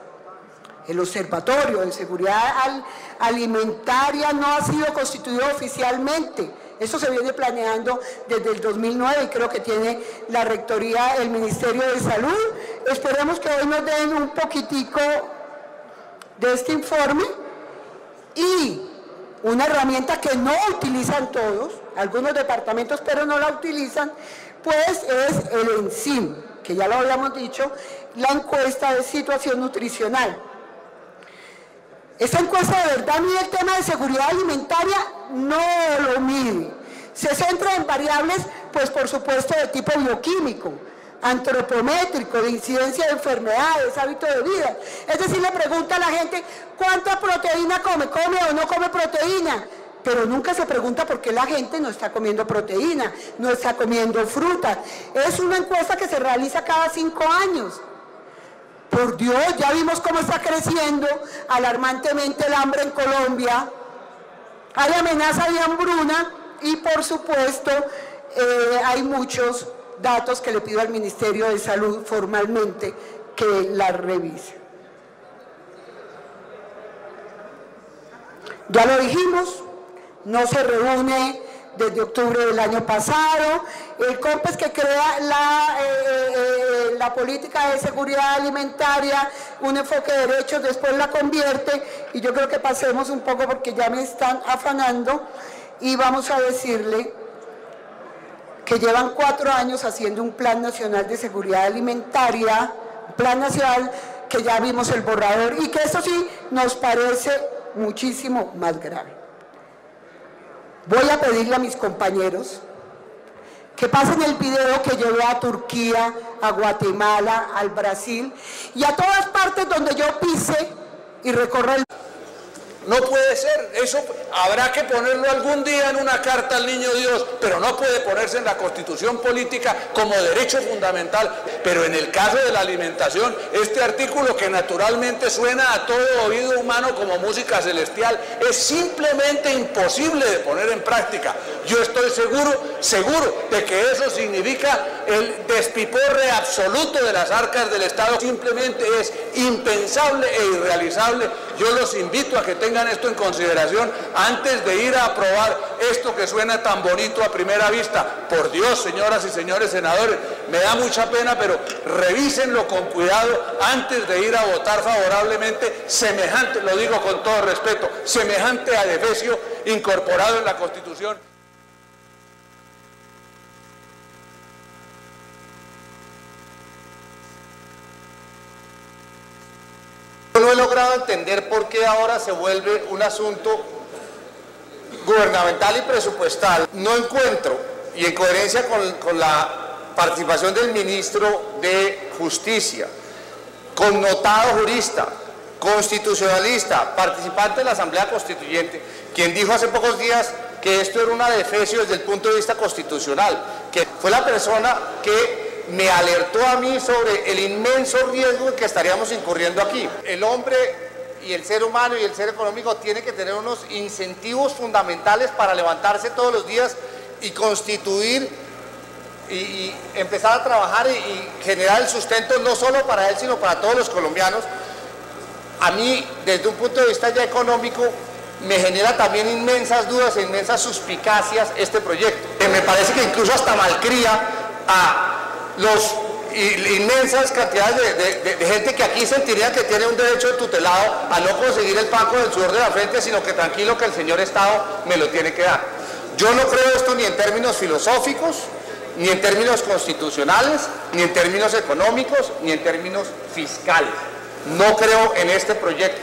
Speaker 1: El Observatorio de Seguridad Alimentaria no ha sido constituido oficialmente. Esto se viene planeando desde el 2009 y creo que tiene la rectoría el Ministerio de Salud. Esperemos que hoy nos den un poquitico de este informe. Y una herramienta que no utilizan todos, algunos departamentos, pero no la utilizan, pues es el ENSIM, que ya lo habíamos dicho, la encuesta de situación nutricional. Esta encuesta de verdad mide el tema de seguridad alimentaria, no lo mide. Se centra en variables, pues por supuesto, de tipo bioquímico, antropométrico, de incidencia de enfermedades, hábito de vida. Es decir, le pregunta a la gente, ¿cuánta proteína come? ¿Come o no come proteína? Pero nunca se pregunta por qué la gente no está comiendo proteína, no está comiendo fruta. Es una encuesta que se realiza cada 5 años. Por Dios, ya vimos cómo está creciendo alarmantemente el hambre en Colombia. Hay amenaza de hambruna y, por supuesto, hay muchos datos que le pido al Ministerio de Salud formalmente que la revise. Ya lo dijimos, no se reúne desde octubre del año pasado. El COMPES, que crea la política de seguridad alimentaria, un enfoque de derechos, después la convierte, y yo creo que pasemos un poco porque ya me están afanando, y vamos a decirle que llevan 4 años haciendo un Plan Nacional de Seguridad Alimentaria, un Plan Nacional que ya vimos el borrador, y que eso sí nos parece muchísimo más grave. Voy a pedirle a mis compañeros que pasen el video que llevé a Turquía, a Guatemala, al Brasil y a todas partes donde yo pise y recorra el...
Speaker 3: No puede ser, eso habrá que ponerlo algún día en una carta al Niño Dios, pero no puede ponerse en la Constitución política como derecho fundamental. Pero en el caso de la alimentación, este artículo, que naturalmente suena a todo oído humano como música celestial, es simplemente imposible de poner en práctica. Yo estoy seguro de que eso significa el despiporre absoluto de las arcas del Estado. Simplemente es impensable e irrealizable. Yo los invito a que tengan esto en consideración antes de ir a aprobar esto que suena tan bonito a primera vista. Por Dios, señoras y señores senadores, me da mucha pena, pero revísenlo con cuidado antes de ir a votar favorablemente semejante, lo digo con todo respeto, semejante adefesio incorporado en la Constitución.
Speaker 4: no he logrado entender por qué ahora se vuelve un asunto gubernamental y presupuestal. No encuentro, y en coherencia con la participación del ministro de Justicia, connotado jurista, constitucionalista, participante de la Asamblea Constituyente, quien dijo hace pocos días que esto era una defecio desde el punto de vista constitucional, que fue la persona que me alertó a mí sobre el inmenso riesgo en que estaríamos incurriendo aquí. El hombre y el ser humano y el ser económico tiene que tener unos incentivos fundamentales para levantarse todos los días y constituir y empezar a trabajar y generar el sustento no solo para él, sino para todos los colombianos. A mí, desde un punto de vista ya económico, me genera también inmensas dudas e inmensas suspicacias este proyecto. Me parece que incluso hasta malcría a los inmensas cantidades de gente que aquí sentiría que tiene un derecho tutelado a no conseguir el pan con el sudor de la frente, sino que tranquilo que el señor Estado me lo tiene que dar. Yo no creo esto ni en términos filosóficos, ni en términos constitucionales, ni en términos económicos, ni en términos fiscales. No creo en este proyecto.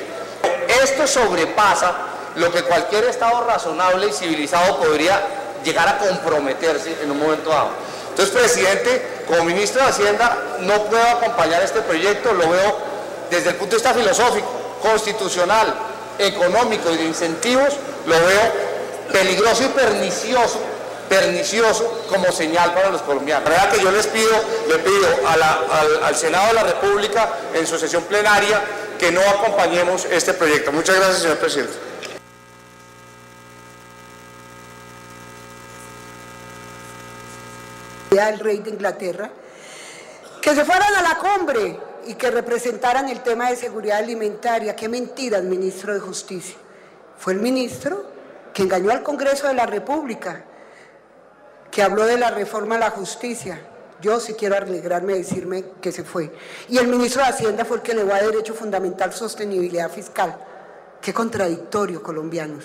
Speaker 4: Esto sobrepasa lo que cualquier Estado razonable y civilizado podría llegar a comprometerse en un momento dado. Entonces, presidente, como ministro de Hacienda, no puedo acompañar este proyecto, lo veo desde el punto de vista filosófico, constitucional, económico y de incentivos, lo veo peligroso y pernicioso como señal para los colombianos. La verdad que yo le pido al Senado de la República, en su sesión plenaria, que no acompañemos este proyecto. Muchas gracias, señor presidente.
Speaker 1: El rey de Inglaterra, que se fueran a la cumbre y que representaran el tema de seguridad alimentaria. Qué mentiras, ministro de Justicia. Fue el ministro que engañó al Congreso de la República, que habló de la reforma a la justicia. Yo sí quiero alegrarme de decirme que se fue. Y el ministro de Hacienda fue el que elevó a derecho fundamental sostenibilidad fiscal. Qué contradictorio, colombianos.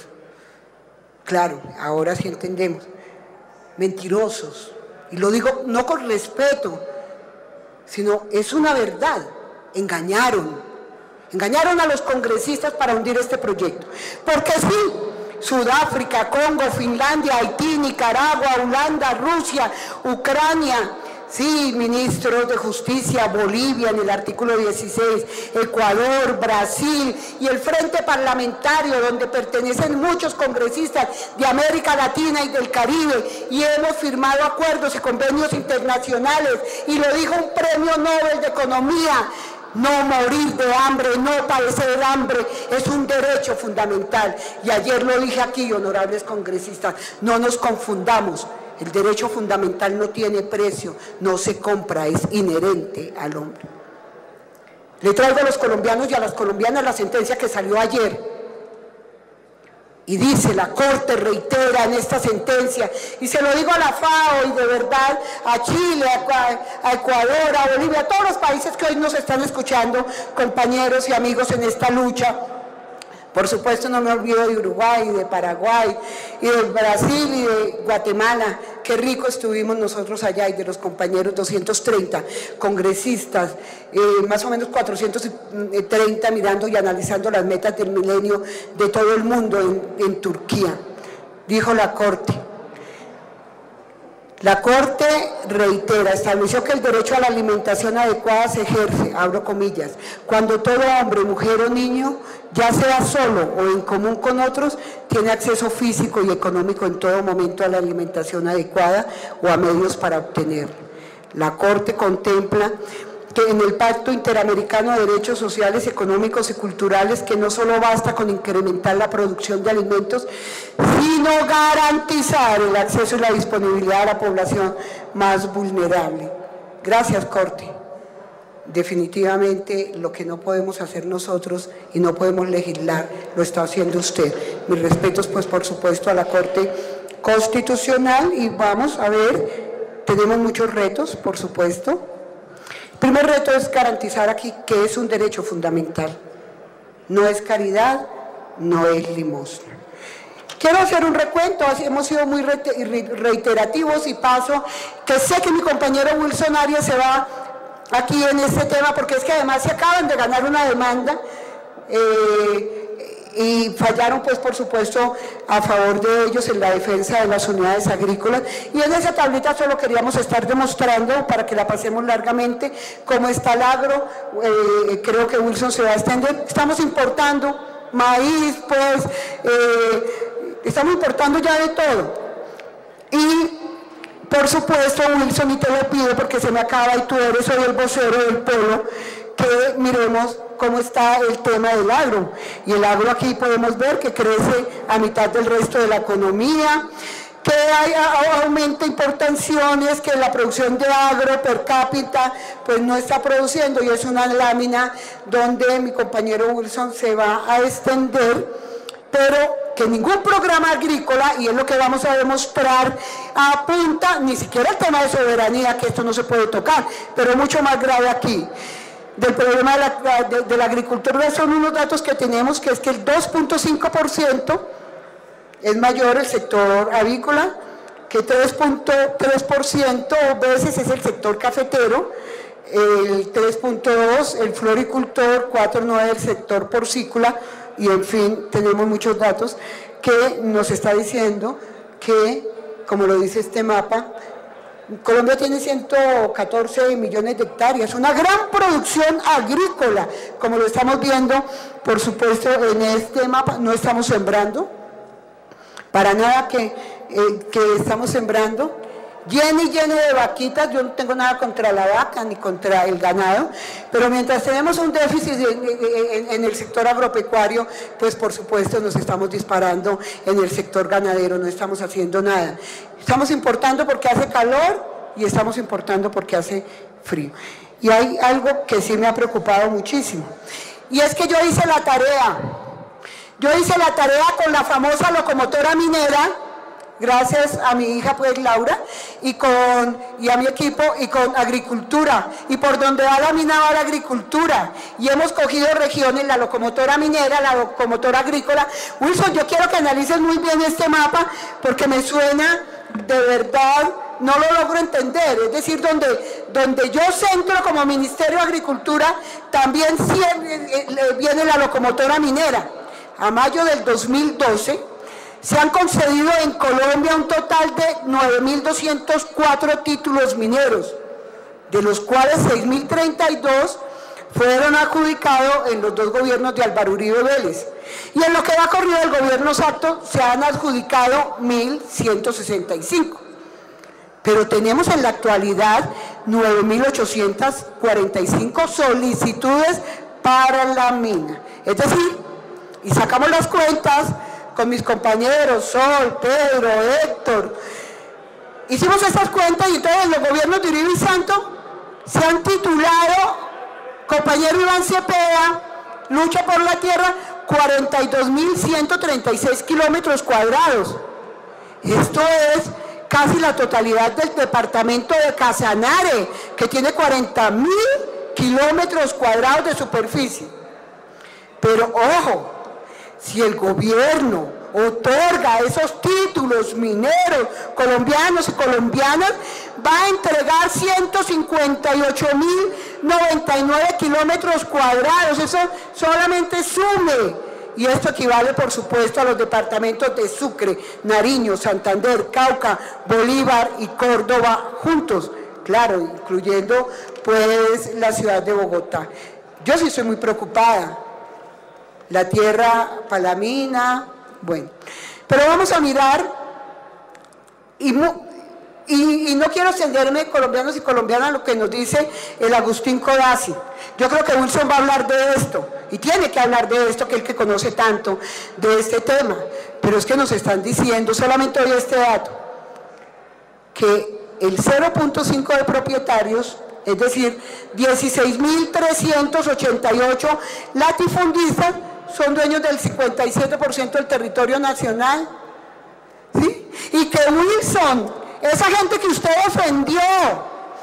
Speaker 1: Claro, ahora sí entendemos. Mentirosos. Y lo digo no con respeto, sino es una verdad. Engañaron a los congresistas para hundir este proyecto. Porque sí, Sudáfrica, Congo, Finlandia, Haití, Nicaragua, Holanda, Rusia, Ucrania, sí, ministros de Justicia, Bolivia en el artículo 16, Ecuador, Brasil y el Frente Parlamentario, donde pertenecen muchos congresistas de América Latina y del Caribe, y hemos firmado acuerdos y convenios internacionales, y lo dijo un premio Nobel de Economía: no morir de hambre, no padecer hambre, es un derecho fundamental. Y ayer lo dije aquí, honorables congresistas, no nos confundamos. El derecho fundamental no tiene precio, no se compra, es inherente al hombre. Le traigo a los colombianos y a las colombianas la sentencia que salió ayer. Y dice, la Corte reitera en esta sentencia, y se lo digo a la FAO y de verdad a Chile, a Ecuador, a Bolivia, a todos los países que hoy nos están escuchando, compañeros y amigos en esta lucha. Por supuesto no me olvido de Uruguay, de Paraguay, y de Brasil y de Guatemala. Qué rico estuvimos nosotros allá, y de los compañeros 230 congresistas, más o menos 430 mirando y analizando las metas del milenio de todo el mundo en Turquía. Dijo la Corte. La Corte reitera, estableció que el derecho a la alimentación adecuada se ejerce, abro comillas, cuando todo hombre, mujer o niño, ya sea solo o en común con otros, tiene acceso físico y económico en todo momento a la alimentación adecuada o a medios para obtenerla. La Corte contempla que en el Pacto Interamericano de Derechos Sociales, Económicos y Culturales, que no solo basta con incrementar la producción de alimentos, sino garantizar el acceso y la disponibilidad a la población más vulnerable. Gracias, Corte. Definitivamente lo que no podemos hacer nosotros y no podemos legislar, lo está haciendo usted. Mis respetos, pues, por supuesto, a la Corte Constitucional, y vamos a ver, tenemos muchos retos, por supuesto. El primer reto es garantizar aquí que es un derecho fundamental. No es caridad, no es limosna. Quiero hacer un recuento, hemos sido muy reiterativos, y paso, que sé que mi compañero Wilson, Arias, se va aquí en este tema, porque es que además se acaban de ganar una demanda y fallaron pues por supuesto a favor de ellos en la defensa de las unidades agrícolas. Y en esa tablita solo queríamos estar demostrando, para que la pasemos largamente, cómo está el agro. Creo que Wilson se va a extender. Estamos importando maíz, pues estamos importando ya de todo. Y por supuesto, Wilson, y te lo pido porque se me acaba y tú eres hoy el vocero del polo, que miremos cómo está el tema del agro. Y el agro aquí podemos ver que crece a mitad del resto de la economía, que aumenta importaciones, que la producción de agro per cápita pues no está produciendo, y es una lámina donde mi compañero Wilson se va a extender, pero que ningún programa agrícola, y es lo que vamos a demostrar, apunta ni siquiera el tema de soberanía, que esto no se puede tocar, pero mucho más grave aquí, del problema de la agricultura. Son unos datos que tenemos, que es que el 2.5% es mayor el sector avícola, que 3.3% veces es el sector cafetero, el 3.2% el floricultor, 4.9% el sector porcícola, y en fin, tenemos muchos datos que nos está diciendo que, como lo dice este mapa, Colombia tiene 114 millones de hectáreas, una gran producción agrícola, como lo estamos viendo, por supuesto, en este mapa. No estamos sembrando, para nada que estamos sembrando, lleno y lleno de vaquitas. Yo no tengo nada contra la vaca ni contra el ganado, pero mientras tenemos un déficit en el sector agropecuario, pues por supuesto nos estamos disparando en el sector ganadero, no estamos haciendo nada. Estamos importando porque hace calor y estamos importando porque hace frío. Y hay algo que sí me ha preocupado muchísimo, y es que yo hice la tarea con la famosa locomotora minera, gracias a mi hija pues Laura, y a mi equipo, y con agricultura, y por donde va la mina va la agricultura, y hemos cogido regiones, la locomotora minera, la locomotora agrícola. Wilson, yo quiero que analices muy bien este mapa, porque me suena, de verdad, no lo logro entender. Es decir, donde yo centro como Ministerio de Agricultura, también viene la locomotora minera. A mayo del 2012, se han concedido en Colombia un total de 9.204 títulos mineros, de los cuales 6.032 fueron adjudicados en los dos gobiernos de Álvaro Uribe Vélez. Y en lo que va corrido del gobierno Santo se han adjudicado 1.165. Pero tenemos en la actualidad 9.845 solicitudes para la mina. Es decir, y sacamos las cuentas con mis compañeros, Sol, Pedro, Héctor, hicimos estas cuentas, y entonces los gobiernos de Uribe y Santo se han titulado, compañero Iván Cepeda, Lucha por la Tierra, 42.136 kilómetros cuadrados. Esto es casi la totalidad del departamento de Casanare, que tiene 40.000 kilómetros cuadrados de superficie. Pero ojo, si el gobierno otorga esos títulos mineros colombianos y colombianas, va a entregar 158.099 kilómetros cuadrados. Eso solamente sume. Y esto equivale, por supuesto, a los departamentos de Sucre, Nariño, Santander, Cauca, Bolívar y Córdoba juntos. Claro, incluyendo pues la ciudad de Bogotá. Yo sí estoy muy preocupada. La tierra para la mina, bueno. Pero vamos a mirar, y no quiero extenderme, colombianos y colombianas, a lo que nos dice el Agustín Codazzi. Yo creo que Wilson va a hablar de esto, y tiene que hablar de esto, que él que conoce tanto de este tema. Pero es que nos están diciendo, solamente hoy este dato, que el 0.5 de propietarios, es decir, 16.388 latifundistas, son dueños del 57% del territorio nacional, ¿sí? Y que Wilson, esa gente que usted defendió,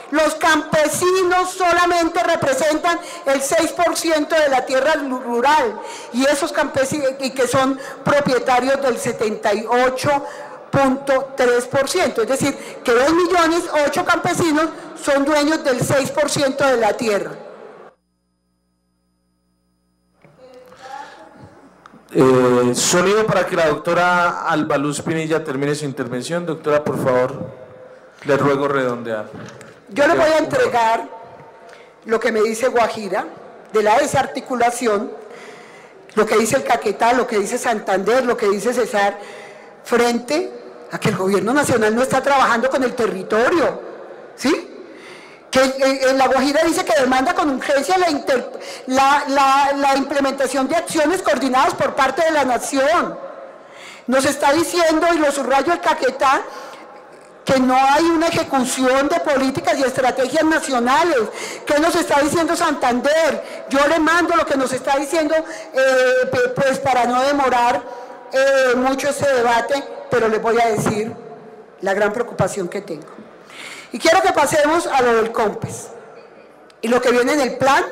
Speaker 1: los campesinos solamente representan el 6% de la tierra rural, y esos campesinos, y que son propietarios del 78.3%, es decir, que 2.000.008 campesinos son dueños del 6% de la tierra.
Speaker 2: Sonido para que la doctora Albaluz Pinilla termine su intervención. Doctora, por favor, le ruego redondear.
Speaker 1: Yo le voy a entregar lo que me dice Guajira, de la desarticulación, lo que dice el Caquetá, lo que dice Santander, lo que dice Cesar, frente a que el gobierno nacional no está trabajando con el territorio, ¿sí? Que en la Guajira dice que demanda con urgencia la implementación de acciones coordinadas por parte de la nación. Nos está diciendo, y lo subrayo el Caquetá, que no hay una ejecución de políticas y estrategias nacionales. ¿Qué nos está diciendo Santander? Yo le mando lo que nos está diciendo, pues para no demorar mucho este debate, pero les voy a decir la gran preocupación que tengo. Y quiero que pasemos a lo del COMPES y lo que viene en el Plan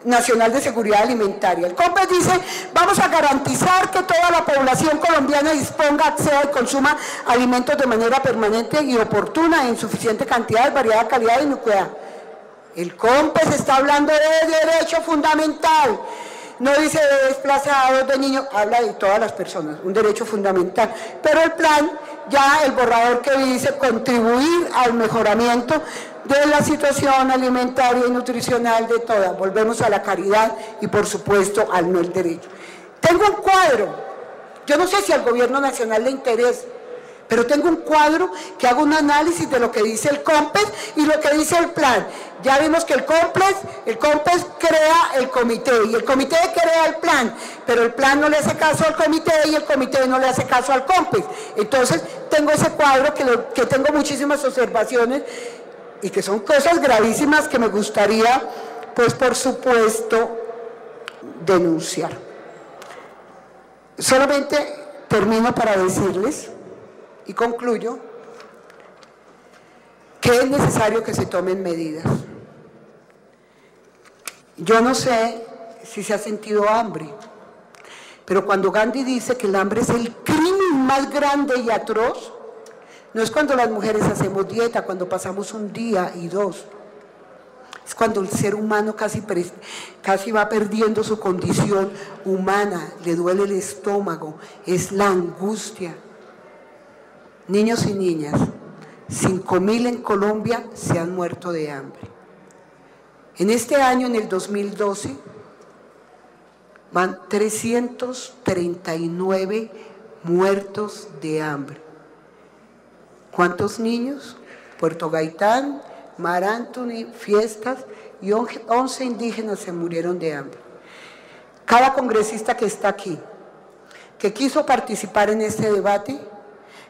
Speaker 1: Nacional de Seguridad Alimentaria. El COMPES dice, vamos a garantizar que toda la población colombiana disponga, acceda y consuma alimentos de manera permanente y oportuna en suficiente cantidad, variedad, calidad y inocuidad. El COMPES está hablando de derecho fundamental. No dice de desplazados, de niños, habla de todas las personas, un derecho fundamental. Pero el plan, ya el borrador que dice contribuir al mejoramiento de la situación alimentaria y nutricional de todas. Volvemos a la caridad y por supuesto al no el derecho. Tengo un cuadro, yo no sé si al gobierno nacional le interesa, pero tengo un cuadro que hago un análisis de lo que dice el COMPES y lo que dice el plan. Ya vimos que el COMPES crea el comité y el comité crea el plan, pero el plan no le hace caso al comité y el comité no le hace caso al COMPES. Entonces tengo ese cuadro que tengo muchísimas observaciones y que son cosas gravísimas que me gustaría, pues por supuesto, denunciar. Solamente termino para decirles y concluyo que es necesario que se tomen medidas. Yo no sé si se ha sentido hambre, pero cuando Gandhi dice que el hambre es el crimen más grande y atroz, no es cuando las mujeres hacemos dieta, cuando pasamos un día y dos. Es cuando el ser humano casi va perdiendo su condición humana, le duele el estómago, es la angustia. Niños y niñas, 5.000 en Colombia se han muerto de hambre. En este año, en el 2012, van 339 muertos de hambre. ¿Cuántos niños? Puerto Gaitán, Mar Anthony, Fiestas y 11 indígenas se murieron de hambre. Cada congresista que está aquí, que quiso participar en este debate,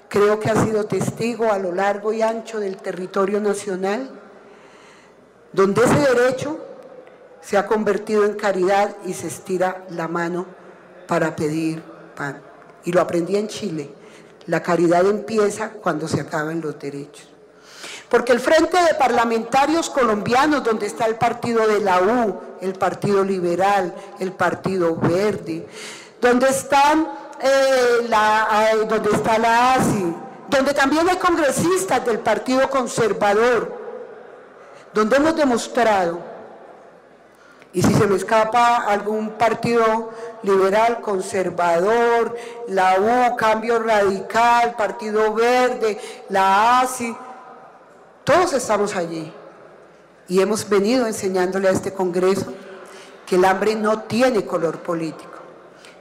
Speaker 1: creo que ha sido testigo a lo largo y ancho del territorio nacional, donde ese derecho se ha convertido en caridad y se estira la mano para pedir pan. Y lo aprendí en Chile. La caridad empieza cuando se acaban los derechos. Porque el Frente de Parlamentarios Colombianos, donde está el partido de la U, el Partido Liberal, el Partido Verde, donde está la ASI, donde también hay congresistas del Partido Conservador, donde hemos demostrado, y si se me escapa algún partido liberal, conservador, la U, Cambio Radical, Partido Verde, la ASI, todos estamos allí y hemos venido enseñándole a este Congreso que el hambre no tiene color político,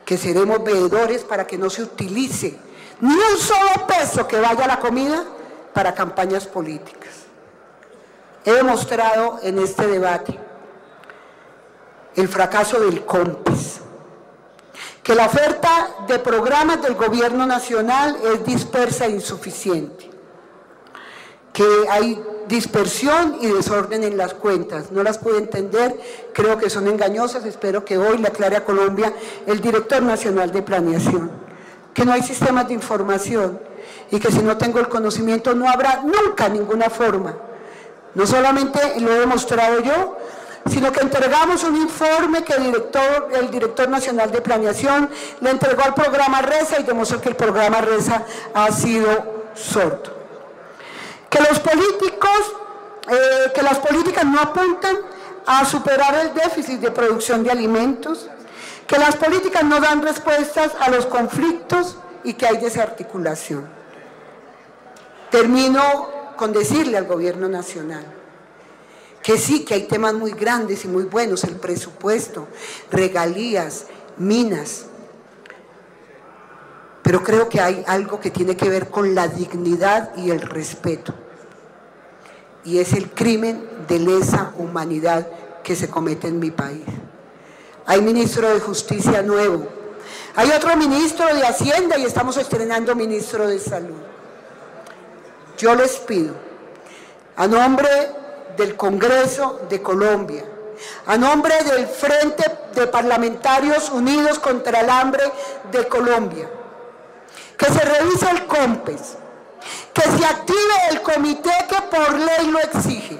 Speaker 1: que seremos veedores para que no se utilice ni un solo peso que vaya a la comida para campañas políticas. He demostrado en este debate el fracaso del COMPES, que la oferta de programas del gobierno nacional es dispersa e insuficiente, que hay dispersión y desorden en las cuentas, no las puedo entender, creo que son engañosas, espero que hoy le aclare a Colombia el director nacional de planeación, que no hay sistemas de información y que si no tengo el conocimiento no habrá nunca ninguna forma. No solamente lo he demostrado yo, sino que entregamos un informe que el director nacional de planeación le entregó al programa RESA y demostró que el programa RESA ha sido sordo. Que las políticas no apuntan a superar el déficit de producción de alimentos, que las políticas no dan respuestas a los conflictos y que hay desarticulación. Termino con decirle al gobierno nacional que sí, que hay temas muy grandes y muy buenos, el presupuesto, regalías, minas, pero creo que hay algo que tiene que ver con la dignidad y el respeto, y es el crimen de lesa humanidad que se comete en mi país. Hay ministro de Justicia nuevo, hay otro ministro de Hacienda y estamos estrenando ministro de Salud. Yo les pido, a nombre del Congreso de Colombia, a nombre del Frente de Parlamentarios Unidos contra el Hambre de Colombia, que se revise el COMPES, que se active el comité que por ley lo exige,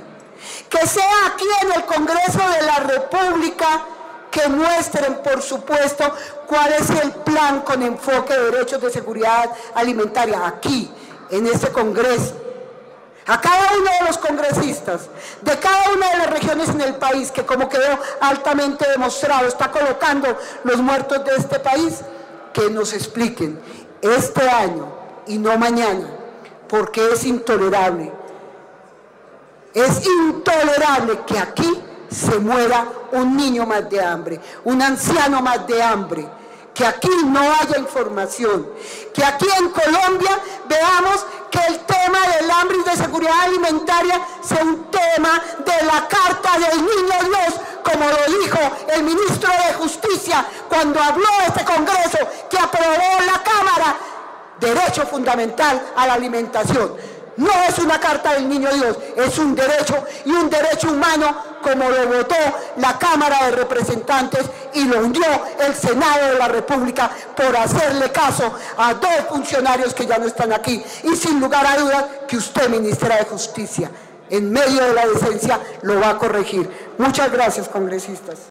Speaker 1: que sea aquí en el Congreso de la República que muestren, por supuesto, cuál es el plan con enfoque de derechos de seguridad alimentaria, aquí, en este Congreso. A cada uno de los congresistas, de cada una de las regiones en el país, que como quedó altamente demostrado, está colocando los muertos de este país, que nos expliquen este año y no mañana, porque es intolerable. Es intolerable que aquí se muera un niño más de hambre, un anciano más de hambre, que aquí no haya información, que aquí en Colombia veamos que el tema del hambre y de seguridad alimentaria sea un tema de la Carta del Niño Dios, como lo dijo el ministro de Justicia cuando habló de este Congreso que aprobó la Cámara, derecho fundamental a la alimentación. No es una Carta del Niño Dios, es un derecho y un derecho humano como lo votó la Cámara de Representantes y lo hundió el Senado de la República por hacerle caso a dos funcionarios que ya no están aquí. Y sin lugar a dudas que usted, ministra de Justicia, en medio de la decencia, lo va a corregir. Muchas gracias, congresistas.